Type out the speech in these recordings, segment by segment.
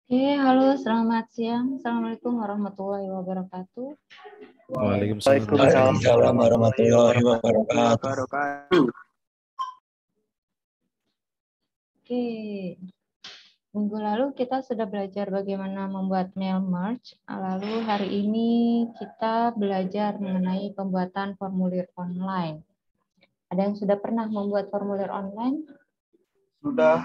Oke, halo, selamat siang. Assalamualaikum warahmatullahi wabarakatuh. Waalaikumsalam Waalaikumsalam warahmatullahi warahmatullahi wabarakatuh. wabarakatuh. Oke, minggu lalu kita sudah belajar bagaimana membuat mail merge. Lalu hari ini kita belajar mengenai pembuatan formulir online. Ada yang sudah pernah membuat formulir online? Sudah.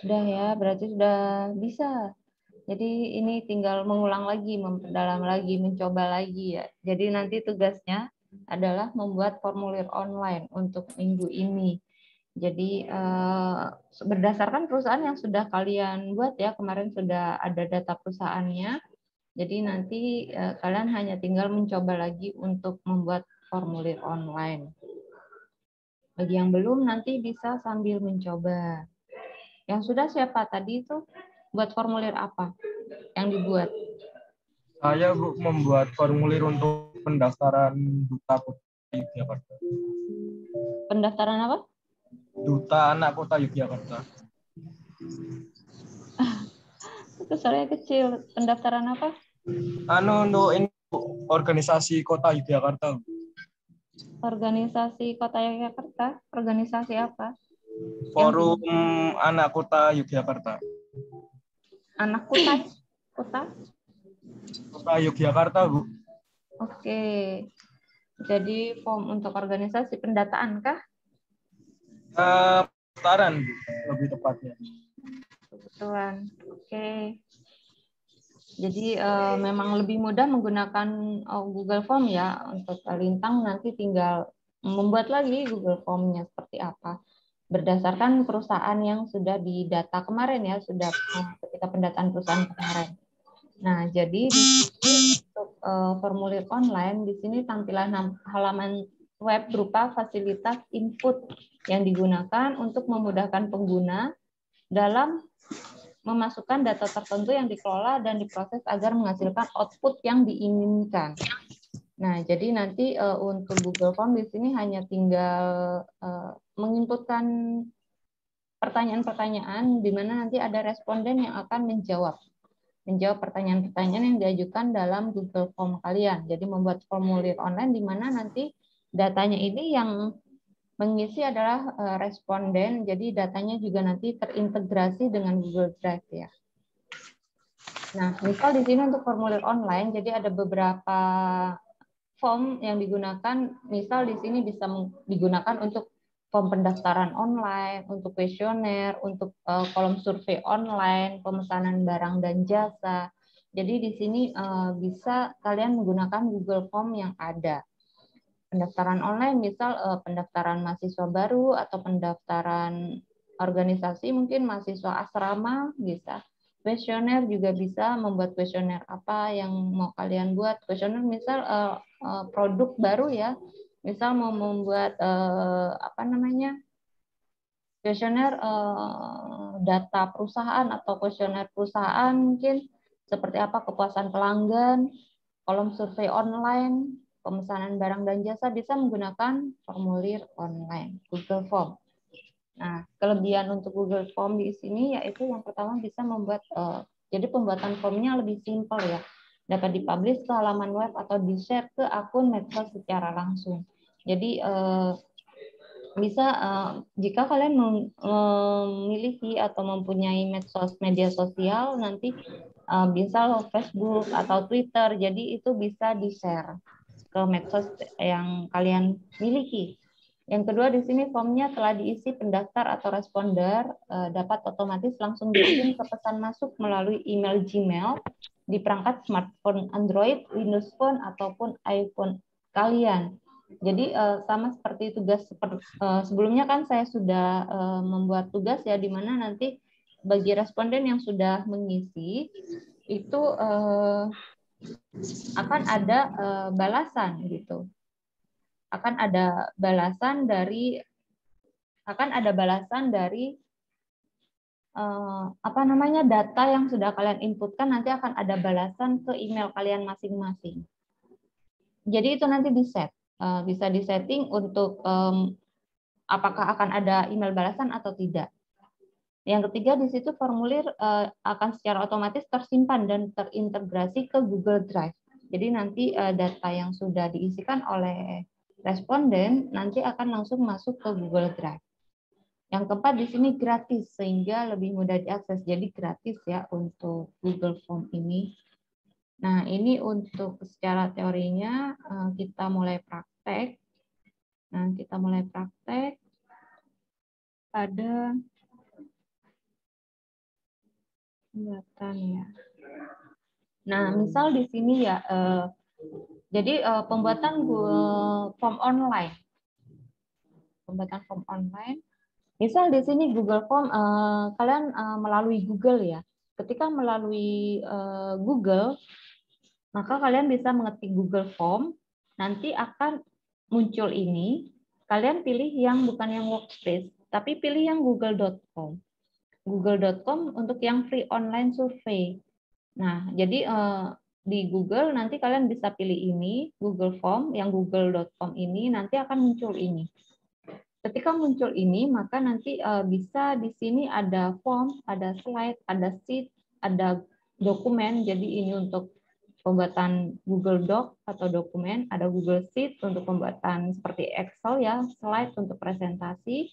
Sudah ya, berarti sudah bisa. Jadi ini tinggal mengulang lagi, memperdalam lagi, mencoba lagi ya. Jadi nanti tugasnya adalah membuat formulir online untuk minggu ini. Jadi berdasarkan perusahaan yang sudah kalian buat ya, kemarin sudah ada data perusahaannya. Jadi nanti kalian hanya tinggal mencoba lagi untuk membuat formulir online. Bagi yang belum nanti bisa sambil mencoba. Yang sudah siapa tadi itu buat formulir apa yang dibuat? Saya membuat formulir untuk pendaftaran duta kota Yogyakarta. Pendaftaran apa? Duta anak kota Yogyakarta. Itu suaranya kecil. Pendaftaran apa? Untuk ini organisasi kota Yogyakarta. Organisasi Kota Yogyakarta. Organisasi apa? Forum anak kota Yogyakarta. Anak kota? Kota? Kota Yogyakarta, Bu. Oke. Jadi form untuk organisasi pendataan kah? Pendaftaran, Bu, lebih tepatnya. Kebetulan. Oke. Jadi memang lebih mudah menggunakan Google Form ya. Untuk Lintang nanti tinggal membuat lagi Google Form-nya seperti apa. Berdasarkan perusahaan yang sudah didata kemarin ya, sudah ketika pendataan perusahaan kemarin. Nah, jadi di sini untuk formulir online, di sini tampilan halaman web berupa fasilitas input yang digunakan untuk memudahkan pengguna dalam memasukkan data tertentu yang dikelola dan diproses agar menghasilkan output yang diinginkan. Nah, jadi nanti untuk Google Form di sini hanya tinggal menginputkan pertanyaan-pertanyaan di mana nanti ada responden yang akan menjawab pertanyaan-pertanyaan yang diajukan dalam Google Form kalian. Jadi membuat formulir online di mana nanti datanya ini yang mengisi adalah responden, jadi datanya juga nanti terintegrasi dengan Google Drive ya. Nah, misal di sini untuk formulir online, jadi ada beberapa form yang digunakan, misal di sini bisa digunakan untuk form pendaftaran online, untuk kuesioner, untuk kolom survei online, pemesanan barang dan jasa. Jadi di sini bisa kalian menggunakan Google Form yang ada. Pendaftaran online, misal pendaftaran mahasiswa baru atau pendaftaran organisasi, mungkin mahasiswa asrama bisa. Kuesioner juga bisa membuat kuesioner apa yang mau kalian buat. Kuesioner misal produk baru ya, misal mau membuat apa namanya kuesioner data perusahaan atau kuesioner perusahaan mungkin seperti apa kepuasan pelanggan, kolom survei online, pemesanan barang dan jasa bisa menggunakan formulir online Google Form. Nah, kelebihan untuk Google Form di sini yaitu yang pertama bisa membuat jadi pembuatan formnya lebih simpel ya. Dapat dipublish ke halaman web atau di-share ke akun medsos secara langsung. Jadi bisa jika kalian memiliki atau mempunyai medsos media sosial nanti bisa Facebook atau Twitter, jadi itu bisa di-share ke medsos yang kalian miliki. Yang kedua di sini formnya telah diisi pendaftar atau responder dapat otomatis langsung dikirim ke pesan masuk melalui email Gmail di perangkat smartphone Android, Windows Phone ataupun iPhone kalian. Jadi sama seperti tugas sebelumnya kan saya sudah membuat tugas ya di mana nanti bagi responden yang sudah mengisi itu akan ada balasan gitu. Akan ada balasan dari apa namanya data yang sudah kalian inputkan nanti akan ada balasan ke email kalian masing-masing. Jadi itu nanti bisa disetting untuk apakah akan ada email balasan atau tidak. Yang ketiga, di situ formulir akan secara otomatis tersimpan dan terintegrasi ke Google Drive. Jadi nanti data yang sudah diisikan oleh responden nanti akan langsung masuk ke Google Drive. Yang keempat, di sini gratis sehingga lebih mudah diakses. Jadi gratis ya untuk Google Form ini. Nah, ini untuk secara teorinya kita mulai praktek. Nah, kita mulai praktek pada pembuatan ya. Nah, misal di sini ya, jadi pembuatan form online, pembuatan form online. Misal di sini Google Form, kalian melalui Google ya. Ketika melalui Google, maka kalian bisa mengetik Google Form, nanti akan muncul ini. Kalian pilih yang bukan yang Workspace, tapi pilih yang google.com. Google.com untuk yang free online survey. Nah, jadi di Google nanti kalian bisa pilih ini, Google Form, yang google.com ini nanti akan muncul ini. Ketika muncul ini, maka nanti bisa di sini ada form, ada slide, ada sheet, ada dokumen. Jadi ini untuk pembuatan Google Doc atau dokumen, ada Google Sheet untuk pembuatan seperti Excel ya, slide untuk presentasi,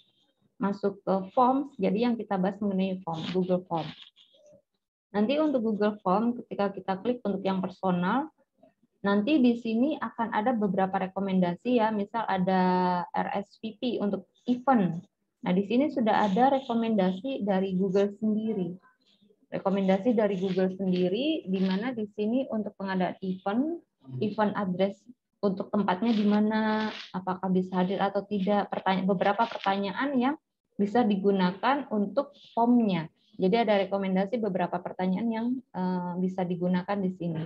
masuk ke form. Jadi yang kita bahas mengenai form, Google Form. Nanti untuk Google Form, ketika kita klik untuk yang personal, nanti di sini akan ada beberapa rekomendasi ya, misal ada RSVP untuk event. Nah, di sini sudah ada rekomendasi dari Google sendiri. Rekomendasi dari Google sendiri, di mana di sini untuk pengadaan event address untuk tempatnya di mana, apakah bisa hadir atau tidak, beberapa pertanyaan yang bisa digunakan untuk formnya. Jadi ada rekomendasi beberapa pertanyaan yang bisa digunakan di sini.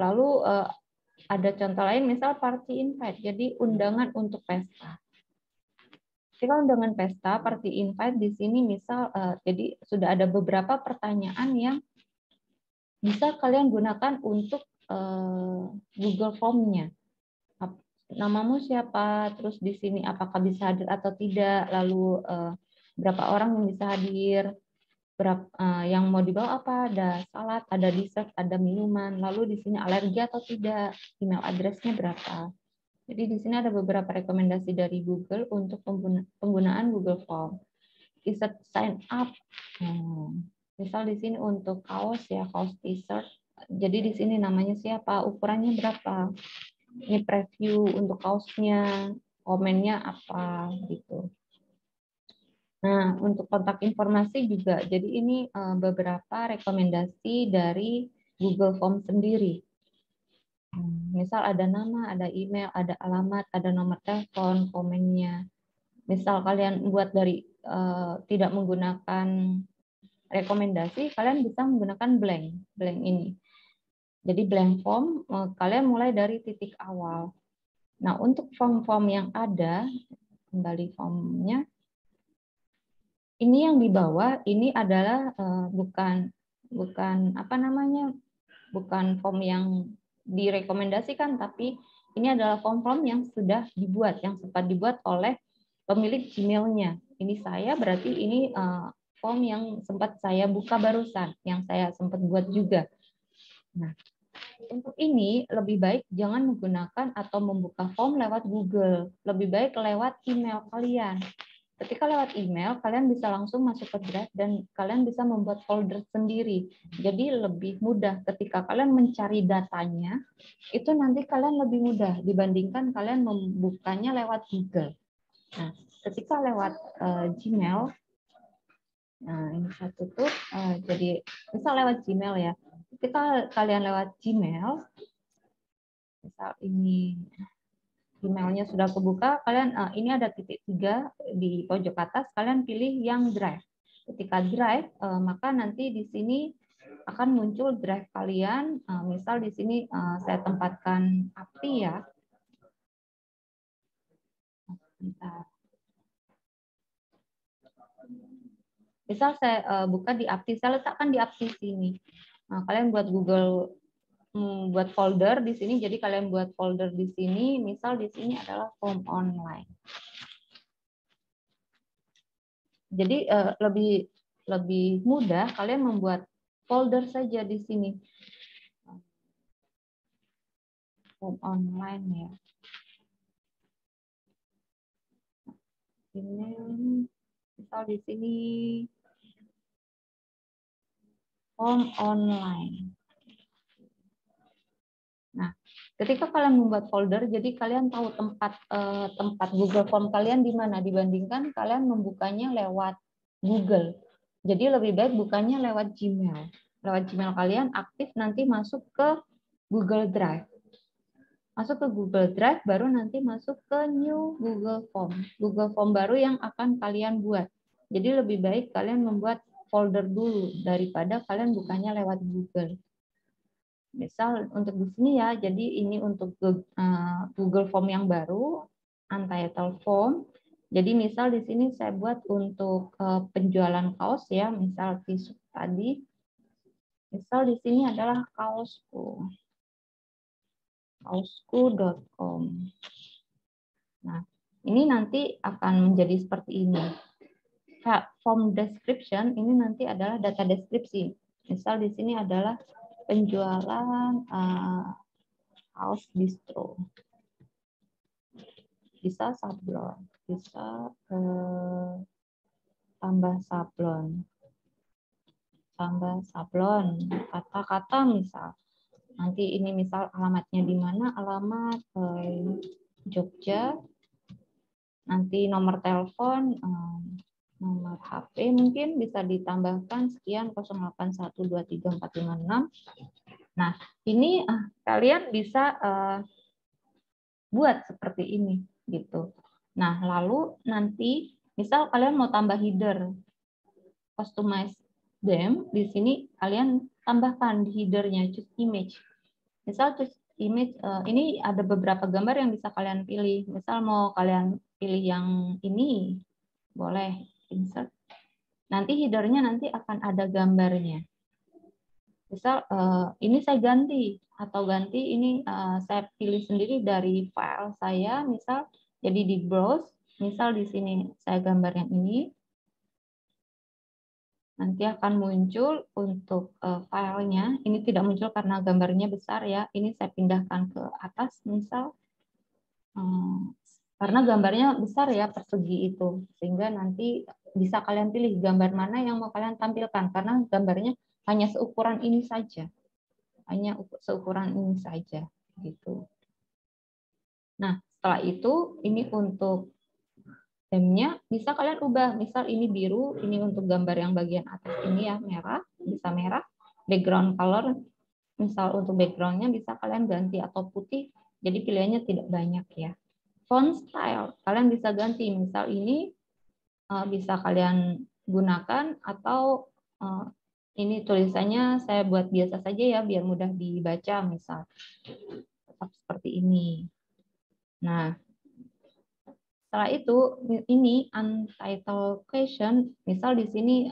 Lalu ada contoh lain, misal party invite, jadi undangan untuk pesta. Ketika undangan pesta, party invite di sini misal, jadi sudah ada beberapa pertanyaan yang bisa kalian gunakan untuk Google Form-nya. Namamu siapa, terus di sini apakah bisa hadir atau tidak, lalu berapa orang yang bisa hadir, yang mau dibawa apa, ada salad, ada dessert, ada minuman, lalu di sini alergi atau tidak, email address-nya berapa. Jadi di sini ada beberapa rekomendasi dari Google untuk penggunaan Google Form. T-shirt sign up, misal di sini untuk kaos ya, kaos T-shirt. Jadi di sini namanya siapa, ukurannya berapa, ini preview untuk kaosnya, komennya apa gitu. Nah, untuk kontak informasi juga, jadi ini beberapa rekomendasi dari Google Form sendiri. Misal ada nama, ada email, ada alamat, ada nomor telepon, komennya. Misal kalian buat dari tidak menggunakan rekomendasi, kalian bisa menggunakan blank ini. Jadi blank form, kalian mulai dari titik awal. Nah, untuk form-form yang ada, kembali formnya, ini yang di bawah ini adalah bukan apa namanya, bukan form yang direkomendasikan, tapi ini adalah form-form yang sudah dibuat, yang sempat dibuat oleh pemilik Gmail-nya. Ini saya, berarti ini form yang sempat saya buka barusan, yang saya sempat buat juga. Nah, untuk ini lebih baik jangan menggunakan atau membuka form lewat Google, lebih baik lewat email kalian. Ketika lewat email, kalian bisa langsung masuk ke Drive dan kalian bisa membuat folder sendiri. Jadi lebih mudah ketika kalian mencari datanya, itu nanti kalian lebih mudah dibandingkan kalian membukanya lewat Google. Nah, ketika lewat Gmail, nah ini saya tutup, jadi misal lewat Gmail ya. Ketika kalian lewat Gmail, misal ini emailnya sudah kebuka, kalian ini ada titik 3 di pojok atas, kalian pilih yang Drive. Ketika Drive, maka nanti di sini akan muncul Drive kalian. Misal di sini saya tempatkan API ya. Bentar. Misal saya buka di API, saya letakkan di API sini. Nah, kalian buat Google, buat folder di sini, jadi kalian buat folder di sini, misal di sini adalah form online. Jadi lebih mudah kalian membuat folder saja di sini. Form online ya. Ini misal di sini form online. Nah, ketika kalian membuat folder, jadi kalian tahu tempat Google Form kalian di mana dibandingkan kalian membukanya lewat Google. Jadi lebih baik bukanya lewat Gmail. Lewat Gmail kalian aktif nanti masuk ke Google Drive. Masuk ke Google Drive, baru nanti masuk ke new Google Form. Google Form baru yang akan kalian buat. Jadi lebih baik kalian membuat folder dulu daripada kalian bukanya lewat Google. Misal untuk di sini ya, jadi ini untuk Google Form yang baru, untitled form. Jadi misal di sini saya buat untuk penjualan kaos ya, misal tisu tadi. Misal di sini adalah kaosku. kaosku.com. Nah, ini nanti akan menjadi seperti ini. Form description ini nanti adalah data deskripsi. Misal di sini adalah penjualan kaos distro. Bisa sablon, bisa tambah sablon, kata-kata misal. Nanti ini misal alamatnya di mana, alamat Jogja. Nanti nomor telepon, nomor HP mungkin bisa ditambahkan sekian 08123456. Nah, ini kalian bisa buat seperti ini gitu. Nah, lalu nanti misal kalian mau tambah header, customize them, di sini kalian tambahkan di headernya choose image. Misal choose image, ini ada beberapa gambar yang bisa kalian pilih. Misal mau kalian pilih yang ini, boleh insert. Nanti headernya nanti akan ada gambarnya. Misal ini saya ganti atau ganti ini saya pilih sendiri dari file saya, misal jadi di browse, misal di sini saya gambar yang ini, nanti akan muncul untuk filenya. Ini tidak muncul karena gambarnya besar ya. Ini saya pindahkan ke atas, misal karena gambarnya besar ya persegi itu, sehingga nanti bisa kalian pilih gambar mana yang mau kalian tampilkan karena gambarnya hanya seukuran ini saja. Hanya seukuran ini saja gitu. Nah, setelah itu ini untuk theme-nya bisa kalian ubah. Misal ini biru, ini untuk gambar yang bagian atas ini ya merah, bisa merah. Background color, misal untuk background-nya bisa kalian ganti atau putih. Jadi pilihannya tidak banyak ya. Font style, kalian bisa ganti. Misal ini bisa kalian gunakan atau ini tulisannya saya buat biasa saja ya biar mudah dibaca misal tetap seperti ini. Nah, setelah itu ini untitled question, misal di sini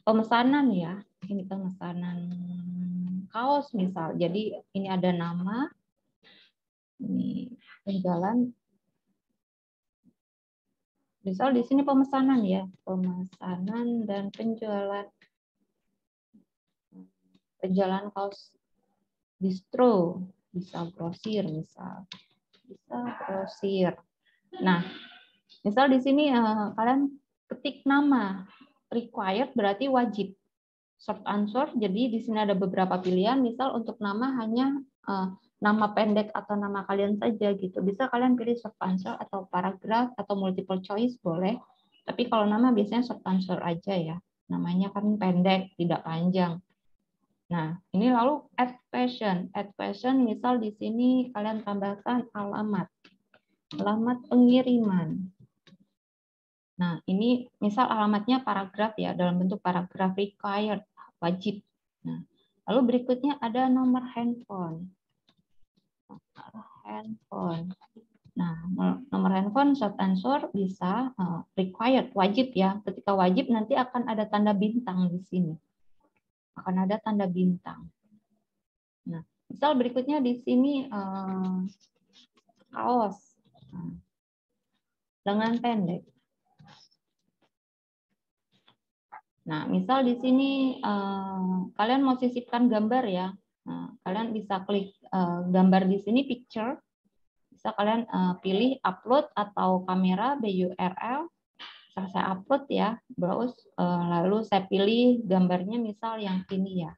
pemesanan ya, ini pemesanan kaos misal. Jadi ini ada nama, ini penjualan. Misal di sini pemesanan ya, pemesanan dan penjualan kaos distro, bisa grosir misal, bisa grosir. Nah, misal di sini kalian ketik nama, required berarti wajib. Short answer, jadi di sini ada beberapa pilihan. Misal untuk nama hanya nama pendek atau nama kalian saja gitu. Bisa kalian pilih short answer atau paragraph atau multiple choice boleh. Tapi kalau nama biasanya short answer aja ya. Namanya kan pendek, tidak panjang. Nah, ini lalu add question. Add question misal di sini kalian tambahkan alamat. Alamat pengiriman. Nah, ini misal alamatnya paragraf ya, dalam bentuk paragraf required, wajib. Nah, lalu berikutnya ada nomor handphone. Nah, nomor handphone short answer bisa required, wajib ya. Ketika wajib nanti akan ada tanda bintang di sini. Akan ada tanda bintang. Nah, misal berikutnya di sini kaos. Nah, lengan pendek. Nah, misal di sini kalian mau sisipkan gambar ya. Nah, kalian bisa klik gambar di sini picture. Bisa kalian pilih upload atau kamera BURL. Saya upload ya, browse, lalu saya pilih gambarnya misal yang ini ya.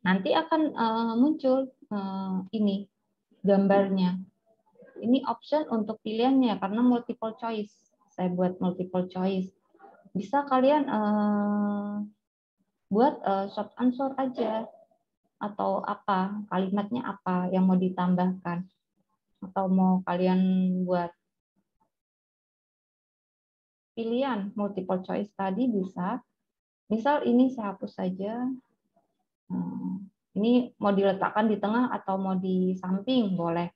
Nanti akan muncul ini gambarnya. Ini option untuk pilihannya karena multiple choice. Saya buat multiple choice. Bisa kalian buat short answer aja atau apa, kalimatnya apa yang mau ditambahkan. Atau mau kalian buat pilihan multiple choice tadi bisa. Misal ini saya hapus saja. Ini mau diletakkan di tengah atau mau di samping boleh.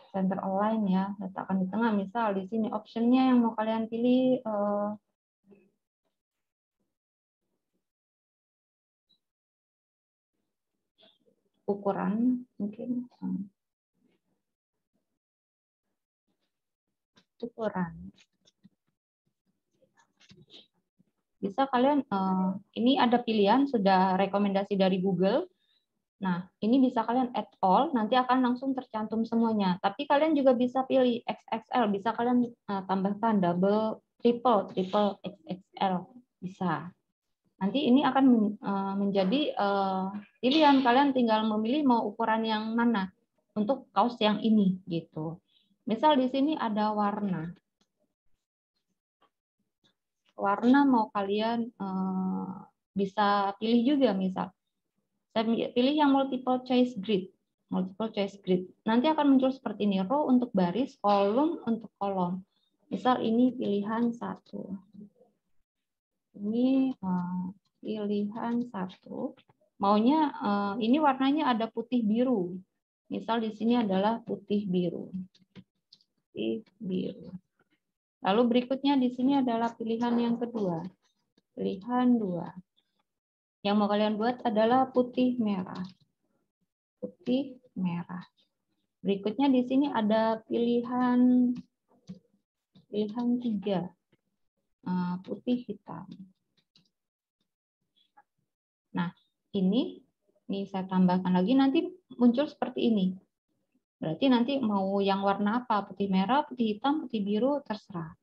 Center align ya, letakkan di tengah. Misal di sini optionnya yang mau kalian pilih ukuran mungkin ukuran. Bisa kalian ini ada pilihan sudah rekomendasi dari Google. Nah, ini bisa kalian add all, nanti akan langsung tercantum semuanya. Tapi kalian juga bisa pilih XXL, bisa kalian tambahkan double, triple XXL, bisa. Nanti ini akan menjadi pilihan, kalian tinggal memilih mau ukuran yang mana untuk kaos yang ini gitu. Misal di sini ada warna. Warna mau kalian bisa pilih juga misal. Saya pilih yang multiple choice grid. Multiple choice grid. Nanti akan muncul seperti ini. Row untuk baris, kolom untuk kolom. Misal ini pilihan 1. Ini pilihan 1. Maunya ini warnanya ada putih biru. Misal di sini adalah putih biru. Putih biru. Lalu berikutnya di sini adalah pilihan yang kedua. Pilihan 2. Yang mau kalian buat adalah putih merah. Putih merah. Berikutnya di sini ada pilihan 3. Putih hitam. Nah, ini saya tambahkan lagi nanti muncul seperti ini. Berarti nanti mau yang warna apa? Putih merah, putih hitam, putih biru, terserah.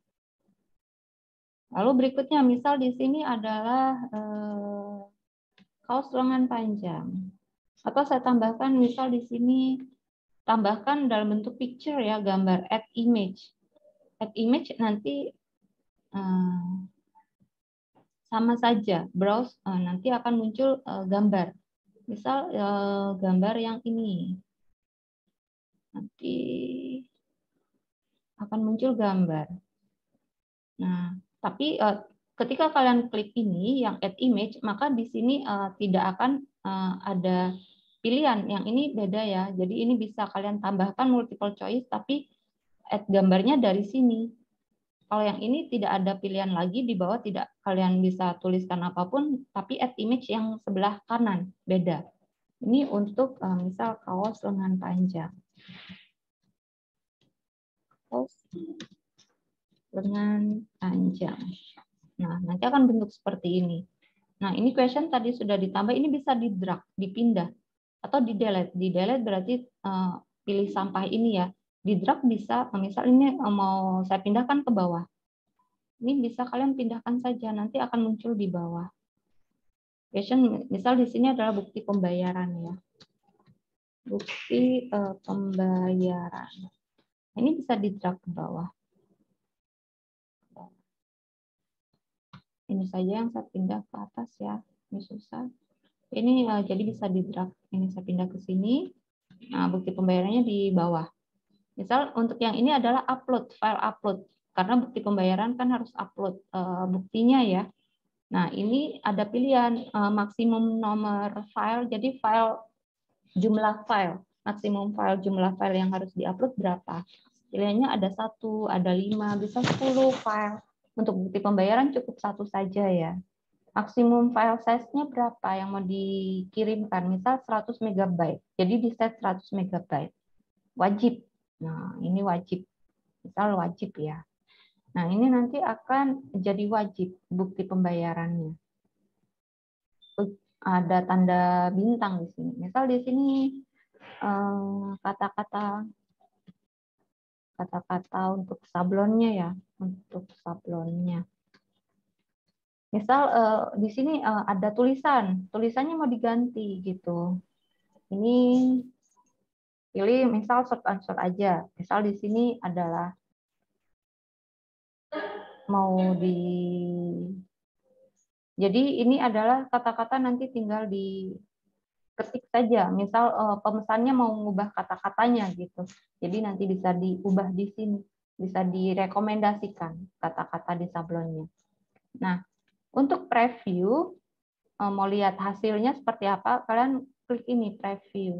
Lalu berikutnya misal di sini adalah kaos lengan panjang. Atau saya tambahkan misal di sini tambahkan dalam bentuk picture ya, gambar add image. Add image nanti sama saja, browse nanti akan muncul gambar. Misal gambar yang ini. Nanti akan muncul gambar. Nah, tapi ketika kalian klik ini yang add image, maka di sini tidak akan ada pilihan. Yang ini beda ya. Jadi ini bisa kalian tambahkan multiple choice, tapi add gambarnya dari sini. Kalau yang ini tidak ada pilihan lagi, di bawah tidak kalian bisa tuliskan apapun, tapi add image yang sebelah kanan, beda. Ini untuk misal kaos lengan panjang. Kaos lengan panjang. Nah, nanti akan bentuk seperti ini. Nah, ini question tadi sudah ditambah, ini bisa di-drag, dipindah, atau di-delete. Di-delete berarti pilih sampah ini ya. Di-drag bisa, misal ini mau saya pindahkan ke bawah. Ini bisa kalian pindahkan saja, nanti akan muncul di bawah. Question, misal di sini adalah bukti pembayaran ya. Bukti pembayaran. Ini bisa di-drag ke bawah. Ini saja yang saya pindah ke atas ya. Ini susah. Ini jadi bisa di-drag. Ini saya pindah ke sini. Nah, bukti pembayarannya di bawah. Misal untuk yang ini adalah upload, file upload. Karena bukti pembayaran kan harus upload buktinya ya. Nah, ini ada pilihan maksimum nomor file. Jadi jumlah file. Maksimum file jumlah file yang harus diupload berapa. Pilihannya ada 1, ada 5, bisa 10 file. Untuk bukti pembayaran cukup 1 saja ya. Maksimum file size-nya berapa yang mau dikirimkan? Misal 100 MB. Jadi di set 100 MB. Wajib Nah, ini wajib. Misal wajib ya. Nah, ini nanti akan jadi wajib bukti pembayarannya. Ada tanda bintang di sini. Misal di sini kata-kata untuk sablonnya ya, untuk sablonnya. Misal di sini ada tulisannya mau diganti gitu. Ini pilih misal short answer aja. Misal di sini adalah mau di jadi ini adalah kata-kata nanti tinggal diketik saja. Misal pemesannya mau mengubah kata-katanya gitu. Jadi nanti bisa diubah di sini, bisa direkomendasikan kata-kata di sablonnya. Nah, untuk preview mau lihat hasilnya seperti apa, kalian klik ini preview.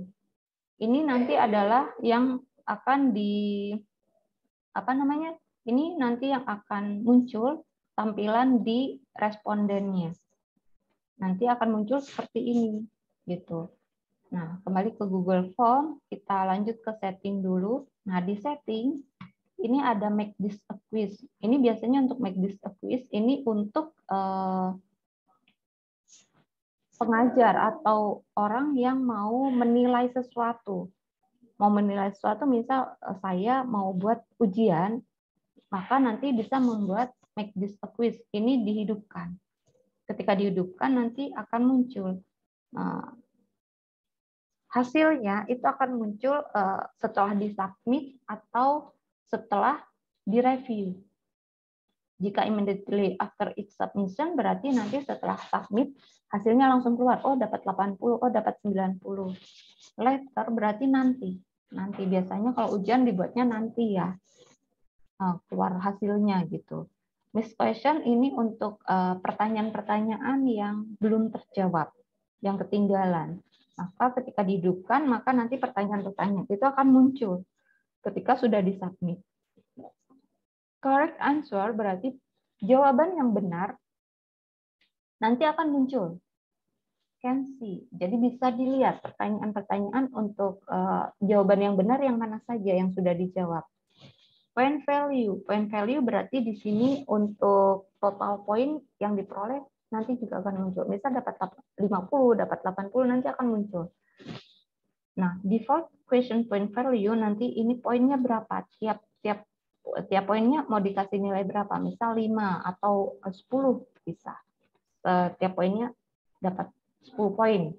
Ini nanti adalah yang akan ini nanti yang akan muncul tampilan di respondennya. Nanti akan muncul seperti ini gitu. Nah, kembali ke Google Form, kita lanjut ke setting dulu. Nah, di setting ini ada make this a quiz. Ini biasanya untuk make this a quiz ini untuk pengajar atau orang yang mau menilai sesuatu. Mau menilai sesuatu, misal saya mau buat ujian, maka nanti bisa membuat make this a quiz. Ini dihidupkan. Ketika dihidupkan nanti akan muncul hasilnya itu akan muncul setelah disubmit atau setelah direview. Jika immediately after its submission berarti nanti setelah submit hasilnya langsung keluar. Oh, dapat 80, oh dapat 90. Later berarti nanti. Nanti biasanya kalau ujian dibuatnya nanti ya. Keluar hasilnya gitu. Miss question ini untuk pertanyaan-pertanyaan yang belum terjawab, yang ketinggalan. Maka ketika dihidupkan, maka nanti pertanyaan-pertanyaan itu akan muncul ketika sudah disubmit. Correct answer berarti jawaban yang benar nanti akan muncul. Can see. Jadi bisa dilihat pertanyaan-pertanyaan untuk jawaban yang benar yang mana saja yang sudah dijawab. Point value berarti di sini untuk total poin yang diperoleh nanti juga akan muncul. Misal dapat 50, dapat 80 nanti akan muncul. Nah, default question point value nanti ini poinnya berapa? Tiap poinnya mau dikasih nilai berapa? Misal 5 atau 10 bisa. Tiap poinnya dapat 10 poin.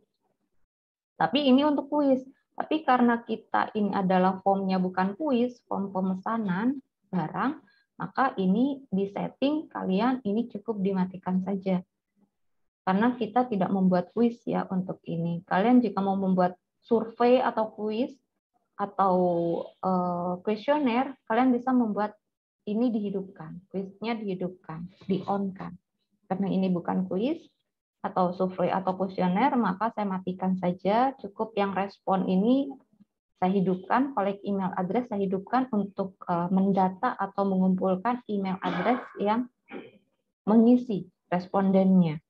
Tapi ini untuk kuis. Tapi karena kita ini adalah formnya bukan kuis, form pemesanan barang, maka ini di setting kalian ini cukup dimatikan saja. Karena kita tidak membuat kuis ya untuk ini. Kalian jika mau membuat survei atau kuis atau kuesioner, kalian bisa membuat ini dihidupkan. Kuisnya dihidupkan, di-on-kan. Karena ini bukan kuis, atau survei atau kuesioner, maka saya matikan saja. Cukup yang respon ini saya hidupkan, collect email address saya hidupkan untuk mendata atau mengumpulkan email address yang mengisi respondennya.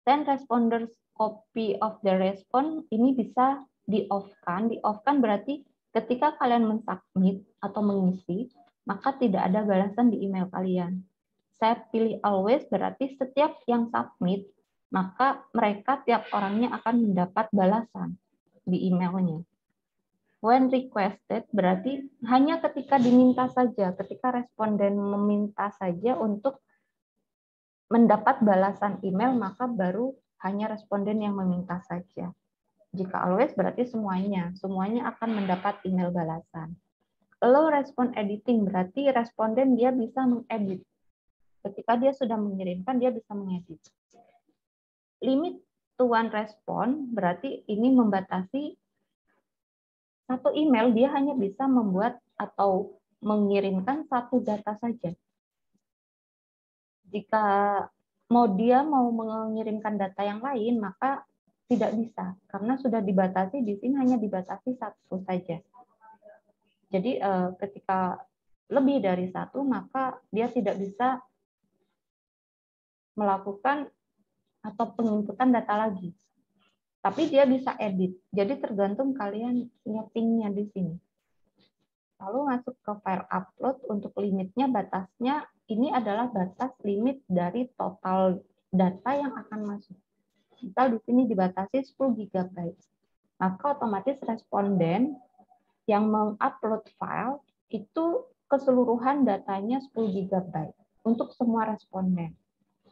Send responders copy of the response ini bisa di-off-kan. Di-off-kan berarti ketika kalian mensubmit atau mengisi, maka tidak ada balasan di email kalian. Saya pilih always berarti setiap yang submit, maka mereka tiap orangnya akan mendapat balasan di emailnya. When requested berarti hanya ketika diminta saja, ketika responden meminta saja untuk mendapat balasan email, maka baru hanya responden yang meminta saja. Jika always berarti semuanya akan mendapat email balasan. Allow respond editing berarti responden dia bisa mengedit. Ketika dia sudah mengirimkan, dia bisa mengedit. Limit to one respond berarti ini membatasi satu email dia hanya bisa membuat atau mengirimkan satu data saja. Jika dia mau mengirimkan data yang lain, maka tidak bisa karena sudah dibatasi di sini hanya dibatasi satu saja. Jadi ketika lebih dari satu, maka dia tidak bisa melakukan atau penginputan data lagi. Tapi dia bisa edit. Jadi tergantung kalian settingnya di sini. Lalu masuk ke file upload, untuk limitnya batasnya ini adalah batas limit dari total data yang akan masuk. Misal di sini dibatasi 10 GB. Maka otomatis responden yang mengupload file itu keseluruhan datanya 10 GB untuk semua responden.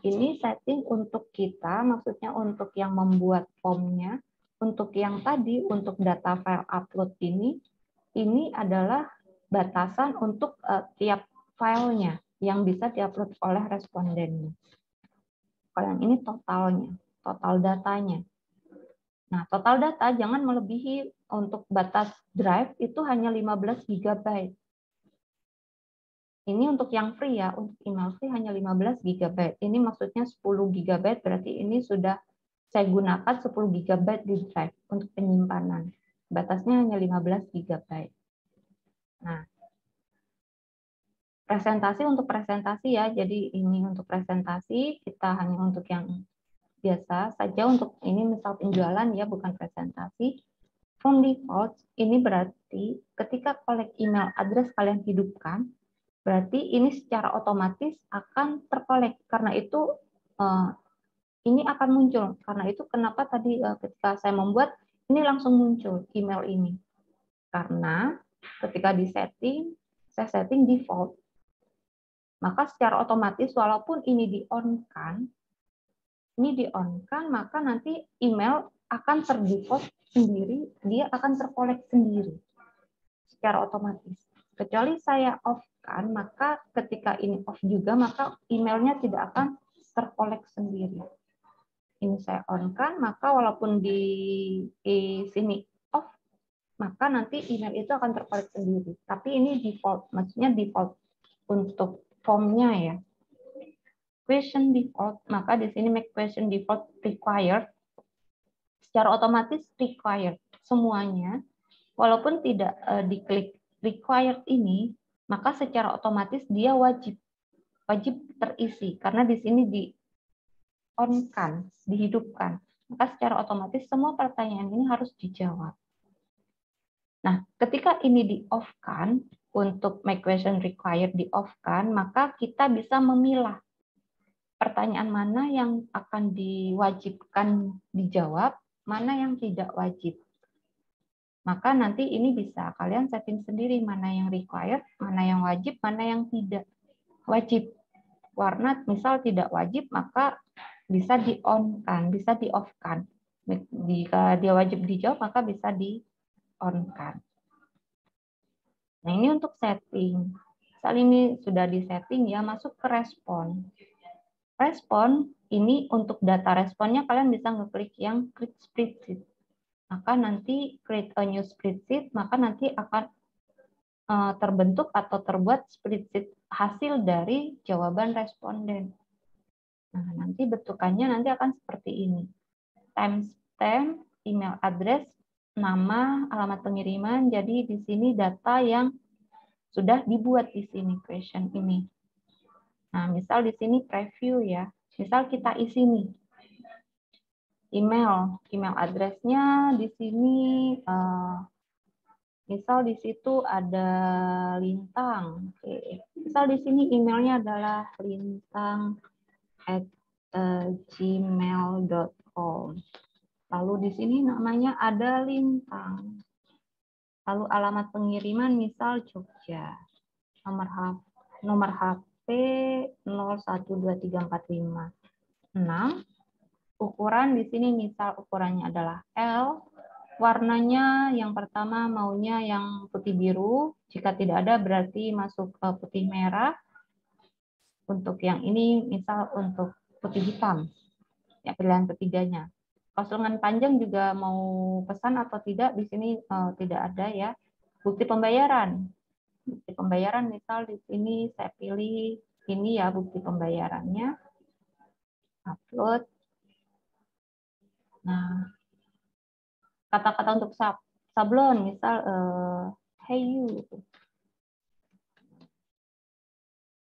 Ini setting untuk kita, maksudnya untuk yang membuat formnya, untuk yang tadi, untuk data file upload ini adalah batasan untuk tiap filenya yang bisa diupload oleh respondennya. Kalau yang ini totalnya, total datanya. Nah, total data jangan melebihi, untuk batas drive itu hanya 15 GB. Ini untuk yang free ya, untuk email free hanya 15 GB. Ini maksudnya 10 GB, berarti ini sudah saya gunakan 10 GB di drive untuk penyimpanan. Batasnya hanya 15 GB. Nah, presentasi untuk presentasi ya, jadi ini untuk presentasi, kita hanya untuk yang biasa saja, untuk ini misal penjualan ya, bukan presentasi. From default, ini berarti ketika collect email address kalian hidupkan, berarti ini secara otomatis akan terkolek. Karena itu ini akan muncul. Karena itu kenapa tadi ketika saya membuat, ini langsung muncul email ini. Karena ketika di setting, saya setting default. Maka secara otomatis walaupun ini di-on-kan, maka nanti email akan terdefault sendiri, dia akan terkolek sendiri secara otomatis. Kecuali saya off-kan, maka ketika ini off juga, maka emailnya tidak akan terkolek sendiri. Ini saya on-kan, maka walaupun di sini off, maka nanti email itu akan terkolek sendiri. Tapi ini default, maksudnya default untuk formnya ya. Question default, maka di sini make question default required. Secara otomatis required semuanya, walaupon tidak diklik required ini, maka secara otomatis dia wajib terisi karena di sini di on-kan, dihidupkan. Maka secara otomatis semua pertanyaan ini harus dijawab. Nah, ketika ini di off-kan, untuk make question required di off-kan, maka kita bisa memilah pertanyaan mana yang akan diwajibkan dijawab, mana yang tidak wajib. Maka nanti ini bisa kalian setting sendiri mana yang required, mana yang wajib, mana yang tidak wajib. Warna misal tidak wajib, maka bisa di-on-kan, bisa di-off-kan. Jika dia wajib dijawab, maka bisa di-on-kan. Nah, ini untuk setting. Misal ini sudah di-setting ya, masuk ke respon. Respon, ini untuk data responnya kalian bisa ngeklik yang create spreadsheet. Maka nanti create a new spreadsheet, maka nanti akan terbentuk atau terbuat spreadsheet hasil dari jawaban responden. Nah, nanti bentukannya nanti akan seperti ini. Timestamp, email address, nama, alamat pengiriman. Jadi di sini data yang sudah dibuat di sini question ini. Nah, misal di sini preview ya. Misal kita isi nih. Email address-nya di sini misal di situ ada Lintang. Oke. Misal di sini emailnya adalah lintang@gmail.com. Lalu di sini namanya ada Lintang. Lalu alamat pengiriman misal Jogja. Nomor HP 012345. 6. Ukuran di sini misal ukurannya adalah L. Warnanya yang pertama maunya yang putih biru. Jika tidak ada berarti masuk ke putih merah. Untuk yang ini misal untuk putih hitam. Ya, pilihan ketiganya. Kalau lengan panjang juga mau pesan atau tidak di sini tidak ada ya. Bukti pembayaran. Bukti pembayaran misal di sini saya pilih ini ya bukti pembayarannya. Upload. Nah, kata-kata untuk sablon misal hey you,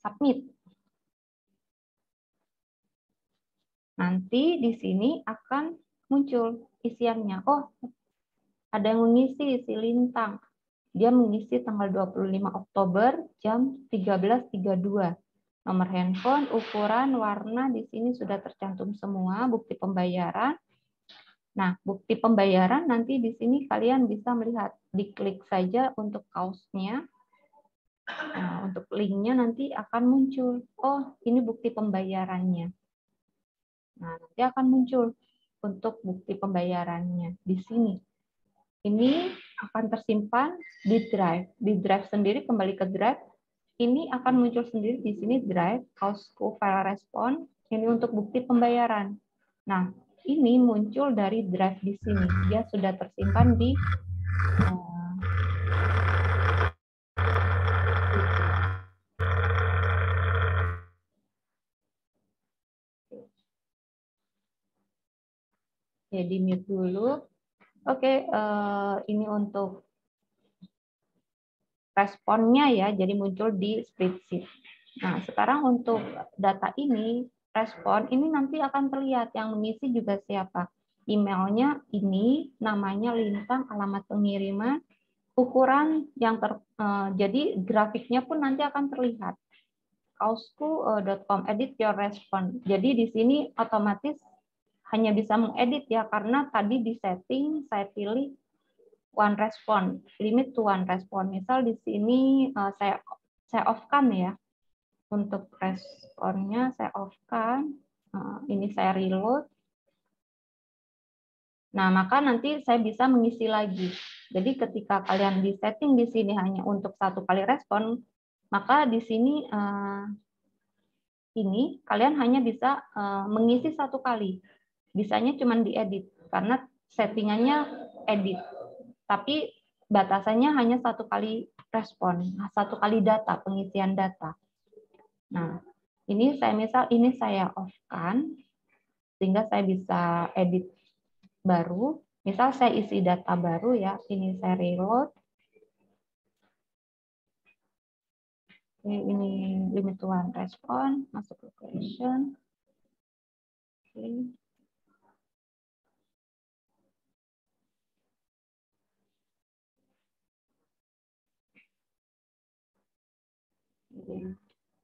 submit. Nanti di sini akan muncul isiannya. Oh, ada yang mengisi si Lintang. Dia mengisi tanggal 25 Oktober jam 13.32. Nomor handphone, ukuran, warna di sini sudah tercantum semua, bukti pembayaran. Nah, bukti pembayaran nanti di sini kalian bisa melihat, diklik saja untuk kaosnya. Nah, untuk linknya nanti akan muncul. Oh, ini bukti pembayarannya. Nah, nanti akan muncul untuk bukti pembayarannya di sini. Ini akan tersimpan di Drive. Di Drive sendiri, kembali ke Drive. Ini akan muncul sendiri di sini Drive, kaosku file respon. Ini untuk bukti pembayaran. Nah, ini muncul dari Drive di sini. Dia sudah tersimpan di di mute dulu. Oke, ini untuk responnya ya, jadi muncul di spreadsheet. Nah, sekarang untuk data ini, respon ini nanti akan terlihat yang mengisi juga siapa. Emailnya ini, namanya, lintang, alamat pengiriman, ukuran yang jadi grafiknya pun nanti akan terlihat. kaosku.com edit your response. Jadi di sini otomatis hanya bisa mengedit ya, karena tadi di setting saya pilih one response, limit to one response. Misal di sini saya off-kan ya. Untuk responnya saya off-kan. Ini saya reload. Nah, maka nanti saya bisa mengisi lagi. Jadi ketika kalian di setting di sini hanya untuk satu kali respon, maka di sini kalian hanya bisa mengisi satu kali. Bisanya cuma diedit karena settingannya edit. Tapi batasannya hanya satu kali respon, satu kali data, pengisian data. Nah, ini saya off-kan sehingga saya bisa edit baru. Misal saya isi data baru ya, ini saya reload. Ini limit to one respon, masuk ke question. Oke.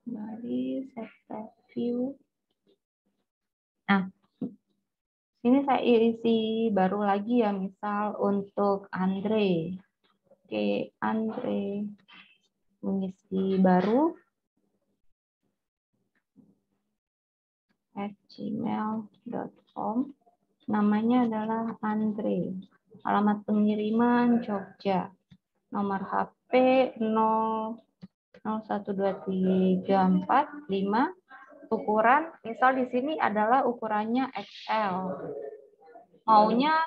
Kembali set view. Nah, ini saya isi baru lagi ya, misal untuk Andre. Oke, Andre mengisi baru @gmail.com. Namanya adalah Andre. Alamat pengiriman Jogja. Nomor HP 0123455. Ukuran, misal di sini adalah ukurannya XL. Maunya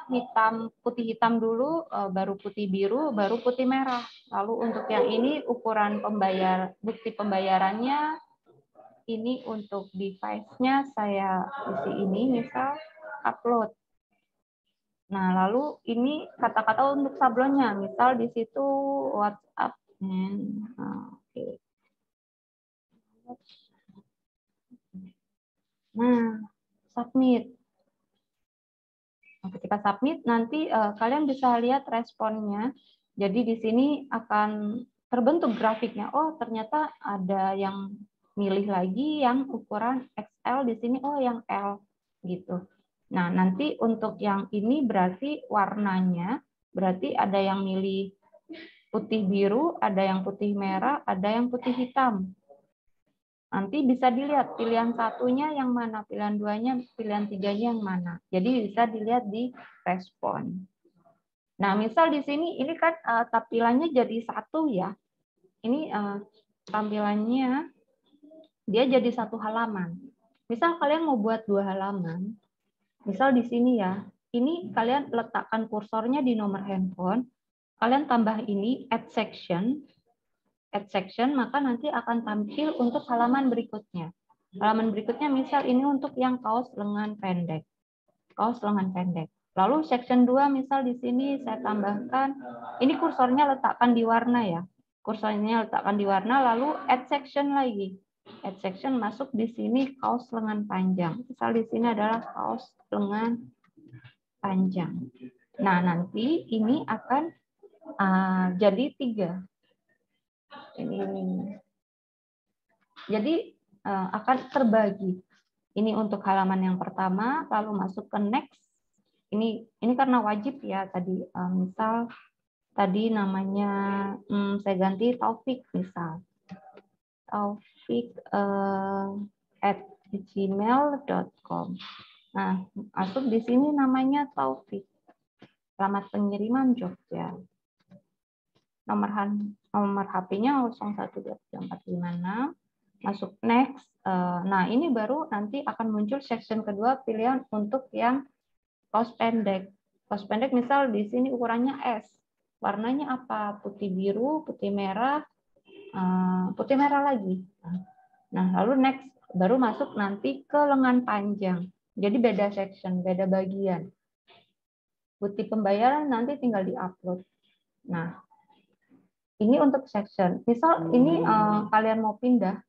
putih hitam dulu, baru putih biru, baru putih merah. Lalu untuk yang ini ukuran bukti pembayarannya, ini untuk device-nya saya isi ini, misal upload. Nah, lalu ini kata-kata untuk sablonnya, misal di situ WhatsApp. Oke. Nah, submit. Nah, ketika submit, nanti kalian bisa lihat responnya. Jadi di sini akan terbentuk grafiknya. Oh, ternyata ada yang milih lagi yang ukuran XL di sini. Oh, yang L gitu. Nah, nanti untuk yang ini berarti warnanya, berarti ada yang milih putih biru, ada yang putih merah, ada yang putih hitam. Nanti bisa dilihat pilihan satunya yang mana, pilihan duanya, pilihan tiganya yang mana. Jadi bisa dilihat di respon. Nah, misal di sini ini kan tampilannya jadi satu ya. Ini tampilannya dia jadi satu halaman. Misal kalian mau buat dua halaman, misal di sini ya, ini kalian letakkan kursornya di nomor handphone, kalian tambah ini add section, maka nanti akan tampil untuk halaman berikutnya. Halaman berikutnya misal ini untuk yang kaos lengan pendek. Kaos lengan pendek. Lalu section 2 misal di sini saya tambahkan, ini kursornya letakkan di warna ya. Kursornya letakkan di warna, lalu add section lagi. Add section masuk di sini kaos lengan panjang. Misal di sini adalah kaos lengan panjang. Nah, nanti ini akan Jadi 3. Ini. Jadi akan terbagi. Ini untuk halaman yang pertama, lalu masuk ke next. Ini karena wajib ya tadi. Misal tadi namanya saya ganti Taufik misal. Taufik @gmail.com. Nah, masuk di sini namanya Taufik. Alamat pengiriman Jogja. Nomor HP-nya 01234556. Masuk next. Nah, ini baru nanti akan muncul section kedua pilihan untuk yang kaos pendek. Kaos pendek misal di sini ukurannya S. Warnanya apa? Putih biru, putih merah lagi. Nah, lalu next baru masuk nanti ke lengan panjang. Jadi beda section, beda bagian. Bukti pembayaran nanti tinggal di-upload. Nah, ini untuk section. Misal ini kalian mau pindah,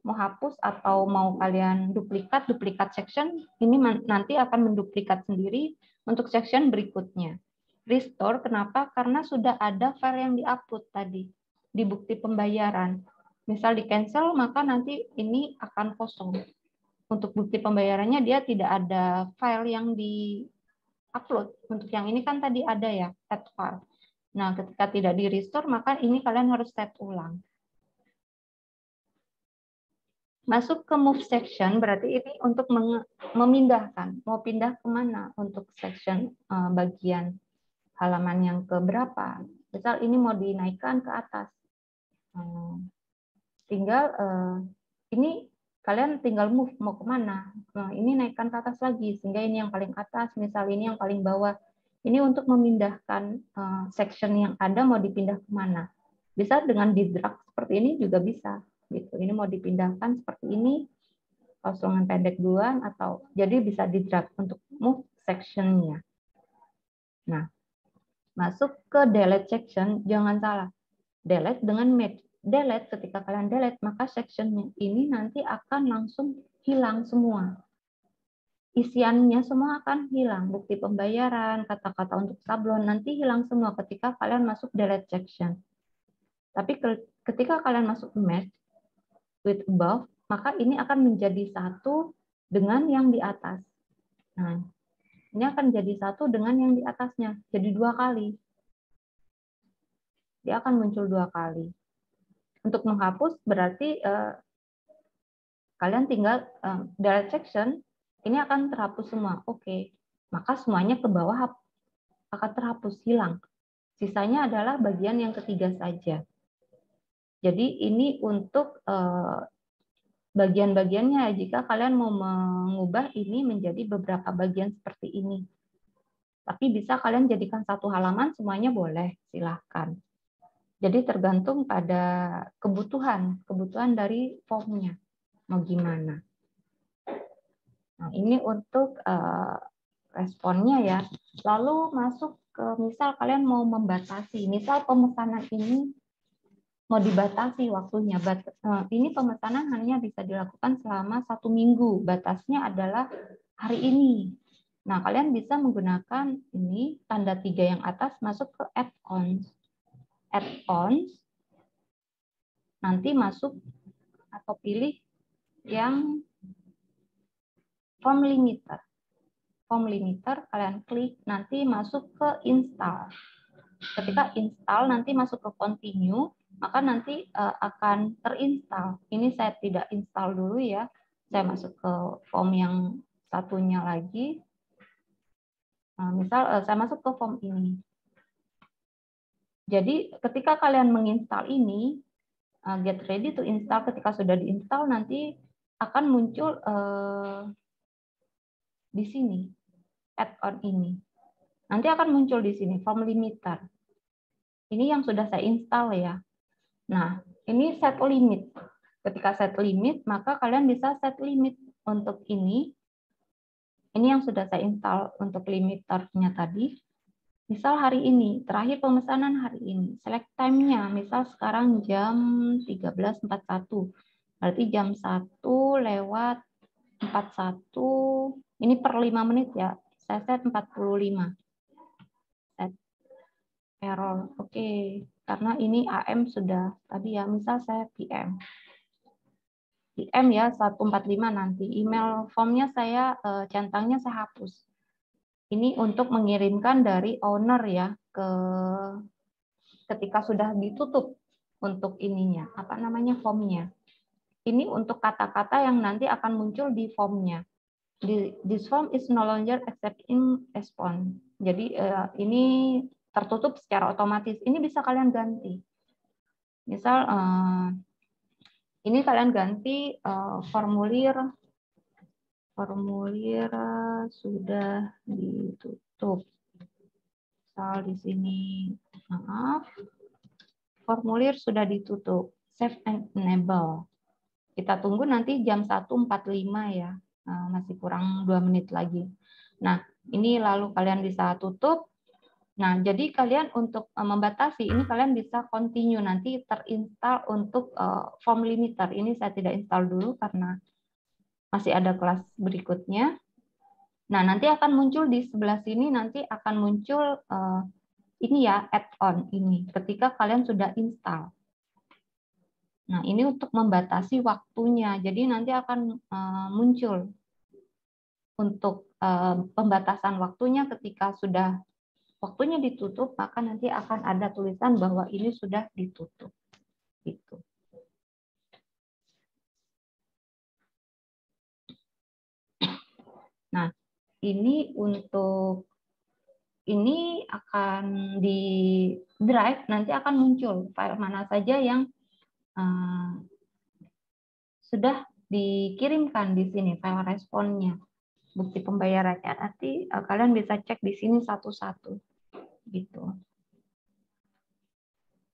mau hapus atau mau kalian duplikat section, ini nanti akan menduplikat sendiri untuk section berikutnya. Restore, kenapa? Karena sudah ada file yang di-upload tadi di bukti pembayaran. Misal di cancel, maka nanti ini akan kosong. Untuk bukti pembayarannya dia tidak ada file yang di-upload. Untuk yang ini kan tadi ada ya, add file. Nah, ketika tidak di-restore, maka ini kalian harus set ulang. Masuk ke move section, berarti ini untuk memindahkan. Mau pindah kemana untuk section bagian halaman yang keberapa. Misal ini mau dinaikkan ke atas. Tinggal ini kalian tinggal move mau kemana. Ini naikkan ke atas lagi, sehingga ini yang paling atas, misal ini yang paling bawah. Ini untuk memindahkan section yang ada mau dipindah kemana. Bisa dengan di drag seperti ini juga bisa. Gitu. Ini mau dipindahkan seperti ini, kaos lengan pendek duluan, atau jadi bisa di drag untuk move section-nya. Nah, masuk ke delete section, jangan salah. Delete dengan match. Delete, ketika kalian delete, maka section ini nanti akan langsung hilang semua. Isiannya semua akan hilang. Bukti pembayaran, kata-kata untuk sablon, nanti hilang semua ketika kalian masuk delete section. Tapi ketika kalian masuk match, with above, maka ini akan menjadi satu dengan yang di atas. Nah, ini akan jadi satu dengan yang di atasnya, jadi 2 kali. Dia akan muncul 2 kali. Untuk menghapus berarti kalian tinggal delete section, ini akan terhapus semua. Oke, maka semuanya ke bawah akan terhapus, hilang. Sisanya adalah bagian yang ketiga saja. Jadi ini untuk bagian-bagiannya jika kalian mau mengubah ini menjadi beberapa bagian seperti ini. Tapi bisa kalian jadikan satu halaman semuanya boleh, silahkan. Jadi tergantung pada kebutuhan dari formnya mau gimana. Nah, ini untuk responnya ya. Lalu masuk ke misal kalian mau membatasi, misal pemesanan ini mau dibatasi waktunya. Ini pemesanan hanya bisa dilakukan selama 1 minggu. Batasnya adalah hari ini. Nah, kalian bisa menggunakan ini tanda 3 yang atas masuk ke add-ons. Add-ons. Nanti masuk atau pilih yang form limiter. Form limiter kalian klik, nanti masuk ke install. Ketika install nanti masuk ke continue, maka nanti akan terinstall. Ini saya tidak install dulu ya. Saya masuk ke form yang satunya lagi. Misal saya masuk ke form ini. Jadi ketika kalian menginstal ini, get ready to install, ketika sudah diinstal nanti akan muncul di sini, add-on ini. Nanti akan muncul di sini, form limiter. Ini yang sudah saya install ya. Nah, ini set limit. Ketika set limit, maka kalian bisa set limit untuk ini. Ini yang sudah saya install untuk limiternya tadi. Misal hari ini, terakhir pemesanan hari ini. Select time-nya, misal sekarang jam 13.41. Berarti jam 1:41. Ini per 5 menit ya. Saya set 45. Set. error. Oke, karena ini AM sudah tadi ya, misal saya PM. PM ya 145 nanti. Email formnya saya centangnya saya hapus. Ini untuk mengirimkan dari owner ya ke ketika sudah ditutup untuk ininya, apa namanya formnya. Ini untuk kata-kata yang nanti akan muncul di formnya. This form is no longer accepting response. Jadi ini tertutup secara otomatis. Ini bisa kalian ganti. Misal ini kalian ganti formulir sudah ditutup. Misal di sini, maaf, formulir sudah ditutup. Save and enable. Kita tunggu nanti jam 1.45 ya. Masih kurang 2 menit lagi. Nah, ini lalu kalian bisa tutup. Nah, jadi kalian untuk membatasi, ini kalian bisa continue nanti terinstall untuk form limiter. Ini saya tidak install dulu karena masih ada kelas berikutnya. Nah, nanti akan muncul di sebelah sini, nanti akan muncul ini ya, add-on ini, ketika kalian sudah install. Nah, ini untuk membatasi waktunya. Jadi nanti akan muncul untuk pembatasan waktunya ketika sudah waktunya ditutup, maka nanti akan ada tulisan bahwa ini sudah ditutup. Gitu. Nah, ini untuk ini akan di drive, nanti akan muncul file mana saja yang sudah dikirimkan di sini, file responnya, bukti pembayarannya. Nanti kalian bisa cek di sini satu-satu. Gitu.